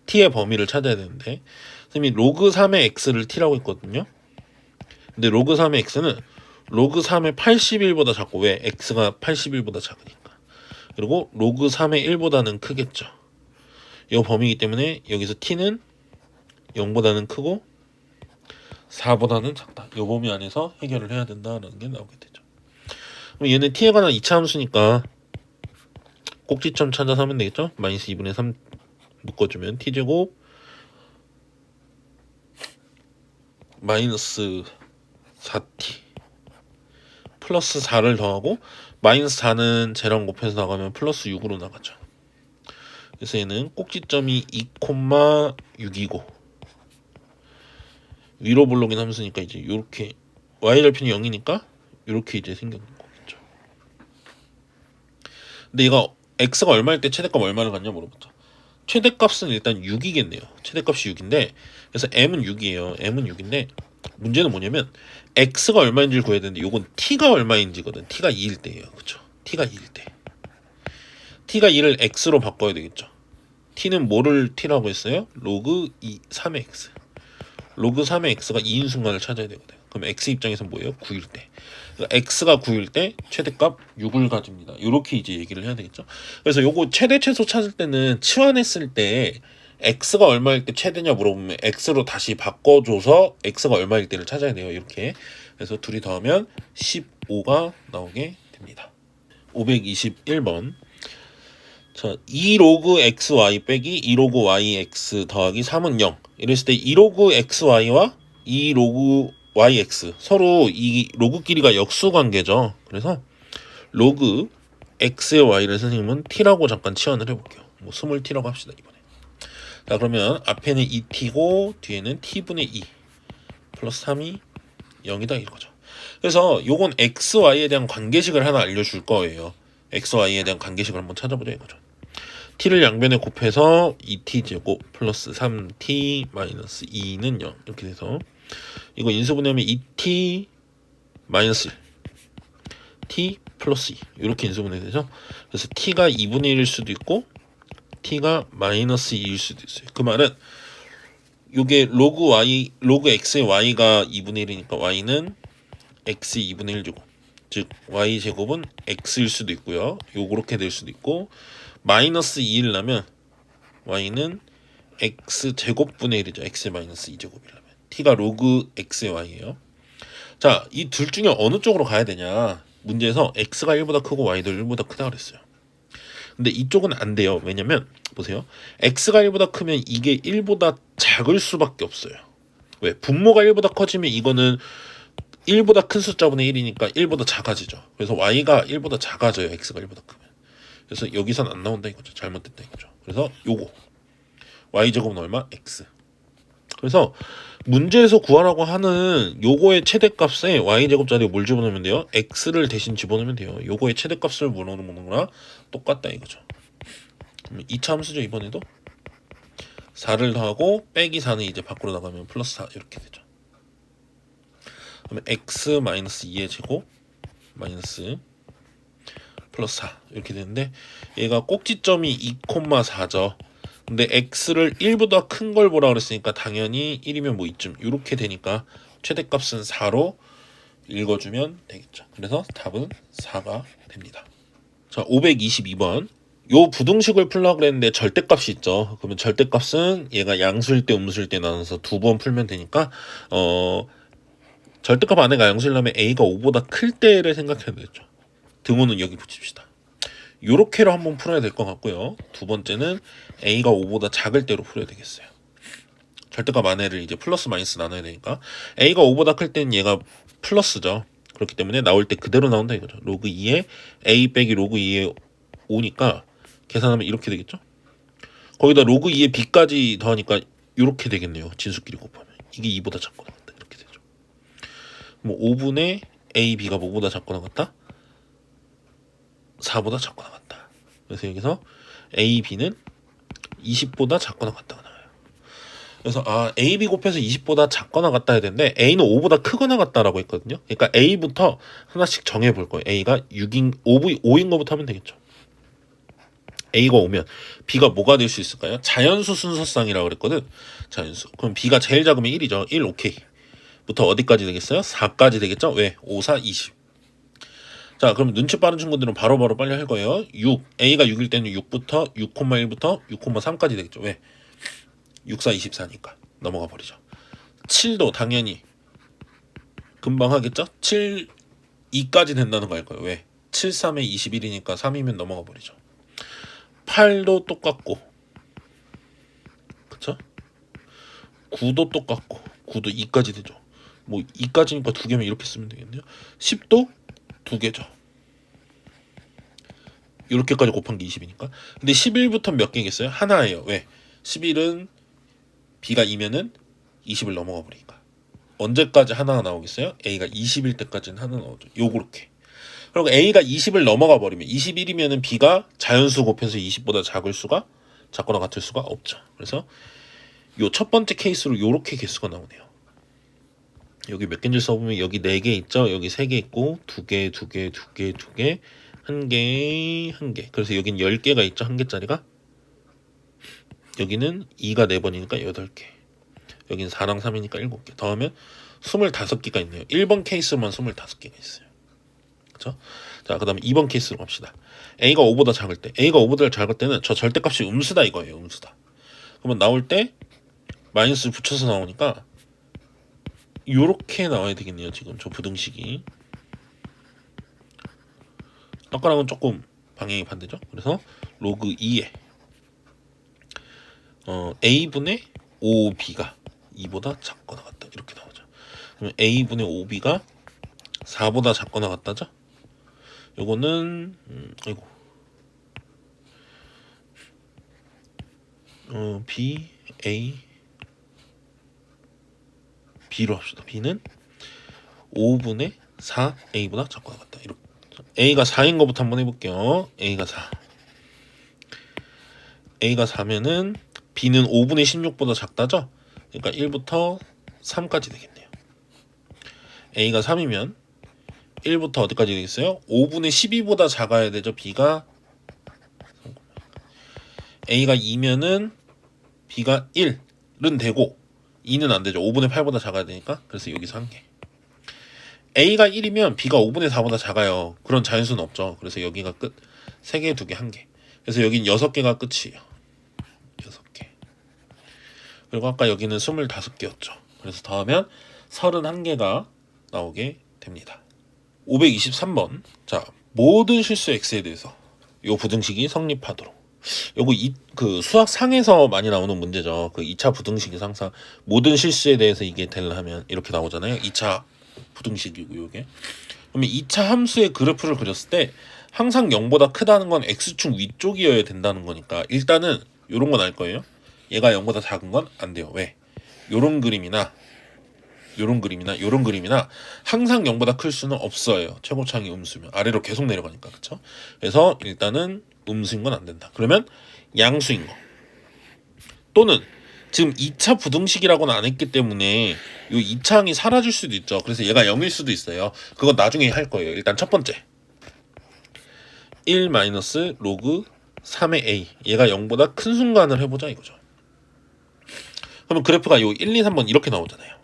t의 범위를 찾아야 되는데 선생님이 로그 3의 x를 t라고 했거든요. 근데 로그 3의 x는 로그 3의 81보다 작고, 왜? x가 81보다 작으니까. 그리고 로그 3의 1보다는 크겠죠. 이 범위이기 때문에 여기서 t는 0보다는 크고 4보다는 작다. 이 범위 안에서 해결을 해야 된다는 게 나오게 되죠. 그럼 얘는 t에 관한 2차 함수니까 꼭지점 찾아서 하면 되겠죠? 마이너스 2분의 3 묶어주면 t제곱 마이너스 4t 플러스 4를 더하고 마이너스 4는 쟤랑 곱해서 나가면 플러스 6으로 나가죠. 그래서 얘는 꼭지점이 2,6이고 위로 볼록인 함수니까 이제 요렇게 y절편이 0이니까 요렇게 이제 생기는 거겠죠. 근데 이거 x가 얼마일 때 최대값 얼마를 갖냐 물어봤죠. 최대값은 일단 6이겠네요. 최대값이 6인데 그래서 m은 6이에요. m은 6인데 문제는 뭐냐면 x가 얼마인지를 구해야 되는데 요건 t가 얼마인지거든. t가 2일 때예요. 그쵸? t가 2일 때 t가 2를 x로 바꿔야 되겠죠. t는 뭐를 t라고 했어요? 로그 3의 x 로그 3의 x가 2인 순간을 찾아야 되거든. 그럼 x 입장에서 뭐예요? 9일 때. 그러니까 x가 9일 때 최대값 6을 가집니다. 이렇게 이제 얘기를 해야 되겠죠. 그래서 요거 최대 최소 찾을 때는 치환했을 때 x가 얼마일 때 최대냐 물어보면 x로 다시 바꿔줘서 x가 얼마일 때를 찾아야 돼요. 이렇게. 그래서 둘이 더하면 15가 나오게 됩니다. 521번. 자, 2로그 xy 빼기 2로그 yx 더하기 3은 0. 이랬을 때 2로그 xy와 2로그 yx 서로 이 로그끼리가 역수 관계죠. 그래서 로그 x의 y를 선생님은 t라고 잠깐 치환을 해볼게요. 뭐 20t라고 합시다 이번에. 자, 그러면 앞에는 2t고 뒤에는 t분의 2 플러스 3이 0이다 이거죠. 그래서 요건 xy에 대한 관계식을 하나 알려줄 거예요. xy에 대한 관계식을 한번 찾아보자 이거죠. t를 양변에 곱해서 2t제곱 플러스 3t 마이너스 2는 0 이렇게 돼서 이거 인수분해하면 2t 마이너스 1 t 플러스 2 이렇게 인수분해 되죠. 그래서 t가 2분의 1일 수도 있고 t가 마이너스 2일 수도 있어요. 그 말은 요게 로그 x의 y가 2분의 1이니까 y는 x 2분의 1 제곱 즉 y 제곱은 x일 수도 있고요. 요렇게 될 수도 있고 마이너스 2를 나면 y는 x 제곱분의 1이죠. x 마이너스 2제곱이라면 t가 로그 x의 y예요. 자, 이 둘 중에 어느 쪽으로 가야 되냐 문제에서 x가 1보다 크고 y도 1보다 크다 그랬어요. 근데 이쪽은 안 돼요. 왜냐면 보세요. x가 1보다 크면 이게 1보다 작을 수밖에 없어요. 왜? 분모가 1보다 커지면 이거는 1보다 큰 숫자분의 1이니까 1보다 작아지죠. 그래서 y가 1보다 작아져요. x가 1보다 크면. 그래서 여기선 안 나온다 이거죠. 잘못됐다 이거죠. 그래서 요거 y제곱은 얼마? x. 그래서 문제에서 구하라고 하는 요거의 최대값에 y제곱 자리에 뭘 집어넣으면 돼요? x를 대신 집어넣으면 돼요. 요거의 최대값을 물어보는 거랑 똑같다 이거죠. 2차 함수죠. 이번에도 4를 더하고 빼기 4는 이제 밖으로 나가면 플러스 4 이렇게 되죠. 그러면 x 마이너스 2의 제곱 마이너스 플러스 4 이렇게 되는데 얘가 꼭지점이 2,4죠. 근데 x를 1보다 큰 걸 보라 그랬으니까 당연히 1이면 뭐 이쯤 이렇게 되니까 최대값은 4로 읽어주면 되겠죠. 그래서 답은 4가 됩니다. 자, 522번. 요 부등식을 풀려고 그랬는데 절대값이 있죠. 그러면 절대값은 얘가 양수일 때 음수일 때 나눠서 두 번 풀면 되니까 절대값 안에가 양수이려면 a가 5보다 클 때를 생각해야 되겠죠. 등호는 여기 붙입시다. 요렇게로 한번 풀어야 될 것 같고요. 두 번째는 a가 5보다 작을 때로 풀어야 되겠어요. 절대값 안에를 이제 플러스 마이너스 나눠야 되니까 a가 5보다 클 때는 얘가 플러스죠. 그렇기 때문에 나올 때 그대로 나온다 이거죠. 로그 2에 a 빼기 로그 2에 5니까 계산하면 이렇게 되겠죠. 거기다 로그 2에 b까지 더하니까 이렇게 되겠네요. 진수끼리 곱하면 이게 2보다 작거나 같다 이렇게 되죠. 뭐 5분의 a, b가 뭐보다 작거나 같다? 4보다 작거나 같다. 그래서 여기서 a, b는 20보다 작거나 같다가 나와요. 그래서 a, b 곱해서 20보다 작거나 같다 해야 되는데 a는 5보다 크거나 같다라고 했거든요. 그러니까 a부터 하나씩 정해 볼 거예요. a가 5인 거부터 하면 되겠죠. a가 5면 b가 뭐가 될 수 있을까요? 자연수 순서쌍이라고 그랬거든. 자연수. 그럼 b가 제일 작으면 1이죠. 1 오케이. 부터 어디까지 되겠어요? 4까지 되겠죠? 왜? 5, 4, 20. 자, 그럼 눈치 빠른 친구들은 바로바로 빨리 할 거예요. 6. a가 6일 때는 6부터 6,1부터 6,3까지 되겠죠. 왜? 6, 4, 24니까. 넘어가 버리죠. 7도 당연히 금방 하겠죠? 7 2까지 된다는 거 알 거예요. 왜? 7, 3에 21이니까 3이면 넘어가 버리죠. 8도 똑같고, 그쵸? 9도 똑같고, 9도 2까지 되죠. 뭐 2까지니까 2개면 이렇게 쓰면 되겠네요. 10도 2개죠. 이렇게까지 곱한 게 20이니까. 근데 11부터 몇 개겠어요? 하나예요. 왜? 11은 b가 2면은 20을 넘어가 버리니까. 언제까지 하나가 나오겠어요? a가 20일 때까지는 하나 나오죠. 요렇게. 그리고 a가 20을 넘어가 버리면 21이면은 b가 자연수 곱해서 20보다 작을 수가 작거나 같을 수가 없죠. 그래서 요 첫 번째 케이스로 요렇게 개수가 나오네요. 여기 몇 개인지 써보면 여기 4개 있죠. 여기 3개 있고 2개, 2개, 2개, 2개, 1개, 1개. 그래서 여긴 10개가 있죠. 1개짜리가. 여기는 2가 4번이니까 8개. 여긴 4랑 3이니까 7개. 더하면 25개가 있네요. 1번 케이스만 25개가 있어요. 그쵸? 자, 그 다음에 2번 케이스로 갑시다. a가 5보다 작을 때. a가 5보다 작을 때는 저 절대값이 음수다 이거예요. 음수다. 그러면 나올 때 마이너스 붙여서 나오니까 요렇게 나와야 되겠네요. 지금 저 부등식이. 아까랑은 조금 방향이 반대죠. 그래서 로그 2에 a분의 5b가 2보다 작거나 같다. 이렇게 나오죠. 그러면 a분의 5b가 4보다 작거나 같다죠. 요거는 b, a, b로 합시다. b는 5분의 4 a보다 작거나 같다. 이렇게. a가 4인 것부터 한번 해볼게요. a가 4. a가 4면은 b는 5분의 16보다 작다죠? 그러니까 1부터 3까지 되겠네요. a가 3이면 1부터 어디까지 되겠어요? 5분의 12보다 작아야 되죠. b가 a가 2면은 b가 1은 되고 2는 안 되죠. 5분의 8보다 작아야 되니까. 그래서 여기서 1개. a가 1이면 b가 5분의 4보다 작아요. 그런 자연수는 없죠. 그래서 여기가 끝. 3개, 2개, 1개. 그래서 여긴 6개가 끝이에요. 6개. 그리고 아까 여기는 25개였죠. 그래서 더하면 31개가 나오게 됩니다. 523번. 자, 모든 실수 x에 대해서 요 부등식이 성립하도록. 요거 그 수학 상에서 많이 나오는 문제죠. 그 2차 부등식이 항상 모든 실수에 대해서 이게 되려면 이렇게 나오잖아요. 2차 부등식이고 요게. 그러면 2차 함수의 그래프를 그렸을 때 항상 0보다 크다는 건 x축 위쪽이어야 된다는 거니까 일단은 요런 건 알 거예요. 얘가 0보다 작은 건 안 돼요. 왜? 요런 그림이나 요런 그림이나 항상 0보다 클 수는 없어요. 최고차항이 음수면 아래로 계속 내려가니까. 그쵸? 그래서 일단은 음수인 건 안 된다. 그러면 양수인 거 또는 지금 2차 부등식이라고는 안 했기 때문에 요 2차항이 사라질 수도 있죠. 그래서 얘가 0일 수도 있어요. 그건 나중에 할 거예요. 일단 첫 번째 1 마이너스 로그 3의 a 얘가 0보다 큰 순간을 해보자 이거죠. 그러면 그래프가 요 1, 2, 3번 이렇게 나오잖아요.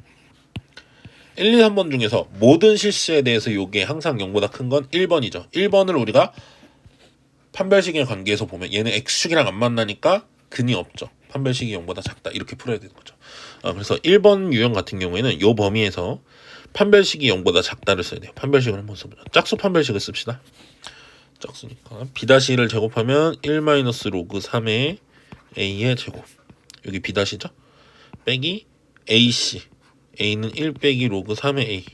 1, 2, 3번 중에서 모든 실수에 대해서 요게 항상 0보다 큰 건 1번이죠. 1번을 우리가 판별식의 관계에서 보면 얘는 x축이랑 안 만나니까 근이 없죠. 판별식이 0보다 작다 이렇게 풀어야 되는 거죠. 그래서 1번 유형 같은 경우에는 요 범위에서 판별식이 0보다 작다를 써야 돼요. 판별식을 한번 써보자. 짝수 판별식을 씁시다. 짝수니까 b-를 제곱하면 1 마이너스 로그 3의 a의 제곱 여기 b-죠? 빼기 ac a는 1 빼기 로그 3의 a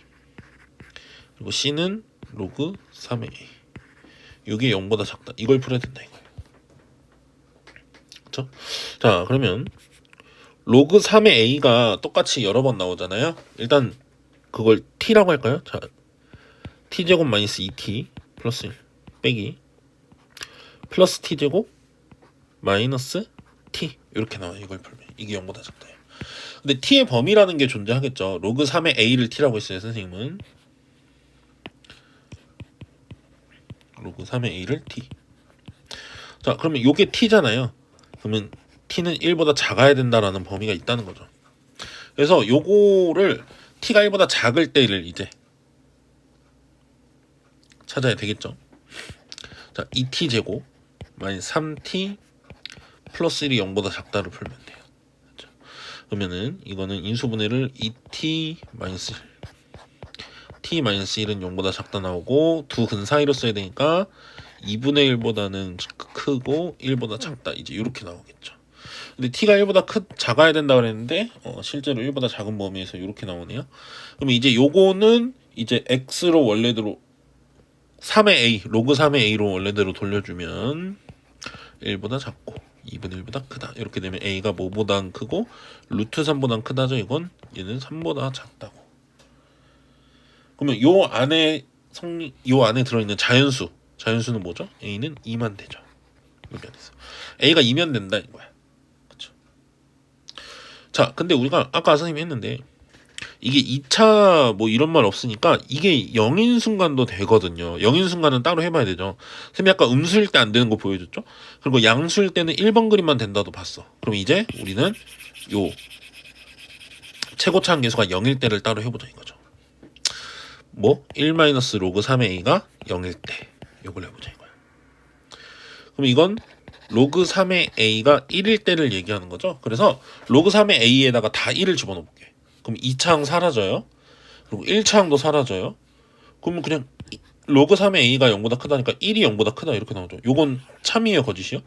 그리고 c는 로그 3의 a 이게 0보다 작다 이걸 풀어야 된다 이거예요. 그쵸? 자 그러면 로그 3의 a가 똑같이 여러 번 나오잖아요. 일단 그걸 t라고 할까요? 자 t제곱 마이너스 2t 플러스 1 빼기 플러스 t제곱 마이너스 t 이렇게 나와요. 이걸 풀면 이게 0보다 작다. 근데 t의 범위라는 게 존재하겠죠. 로그 3의 a를 t라고 했어요. 선생님은 로그 3의 a를 t. 자 그러면 요게 t잖아요. 그러면 t는 1보다 작아야 된다라는 범위가 있다는 거죠. 그래서 요거를 t가 1보다 작을 때를 이제 찾아야 되겠죠. 자 2t 제곱 마이너스 3t 플러스 1이 0보다 작다를 풀면 돼요. 그러면은 이거는 인수분해를 2t 마이너스 1 t-1은 0보다 작다 나오고 두 근 사이로 써야 되니까 2분의 1보다는 크고 1보다 작다 이제 이렇게 나오겠죠. 근데 t가 1보다 작아야 된다 그랬는데 실제로 1보다 작은 범위에서 이렇게 나오네요. 그럼 이제 요거는 이제 x로 원래대로 3의 a 로그 3의 a로 원래대로 돌려주면 1보다 작고 2분의 1보다 크다. 이렇게 되면 a가 뭐보다 크고 루트 3보다 크다죠. 이건 얘는 3보다 작다고. 그러면 요 안에 들어있는 자연수는 뭐죠? a는 2만 되죠. 여기 안에서 a가 2면 된다 이거야. 그렇죠? 자, 근데 우리가 아까 선생님이 했는데 이게 2차 뭐 이런 말 없으니까 이게 0인 순간도 되거든요. 0인 순간은 따로 해봐야 되죠. 선생님이 아까 음수일 때 안 되는 거 보여줬죠? 그리고 양수일 때는 1번 그림만 된다도 봤어. 그럼 이제 우리는 요 최고차항 계수가 0일 때를 따로 해보자 이거죠. 뭐 1-로그 3의 a가 0일 때 요걸 해보자 이거야. 그럼 이건 로그 3의 a가 1일 때를 얘기하는 거죠. 그래서 로그 3의 a에다가 다 1을 집어넣어 볼게. 그럼 2차항 사라져요. 그리고 1차항도 사라져요. 그러면 그냥 로그 3의 a가 0보다 크다니까 1이 0보다 크다 이렇게 나오죠. 요건 참이에요, 거짓이요?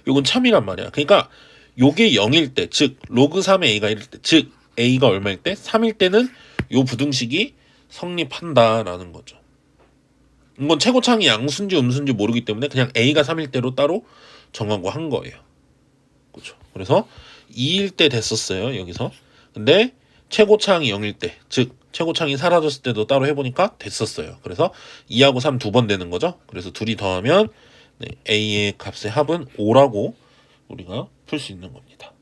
요건 참이란 말이야. 그러니까 요게 0일 때, 즉 로그 3의 a가 1일 때, 즉 a가 얼마일 때? 3일 때는 요 부등식이 성립한다라는 거죠. 이건 최고차항이 양수인지 음수인지 모르기 때문에 그냥 a가 3일 때로 따로 정하고 한 거예요. 그렇죠. 그래서 2일 때 됐었어요, 여기서. 근데 최고차항이 0일 때, 즉 최고차항이 사라졌을 때도 따로 해보니까 됐었어요. 그래서 2하고 3 두 번 되는 거죠. 그래서 둘이 더하면 a의 값의 합은 5라고 우리가 풀 수 있는 겁니다.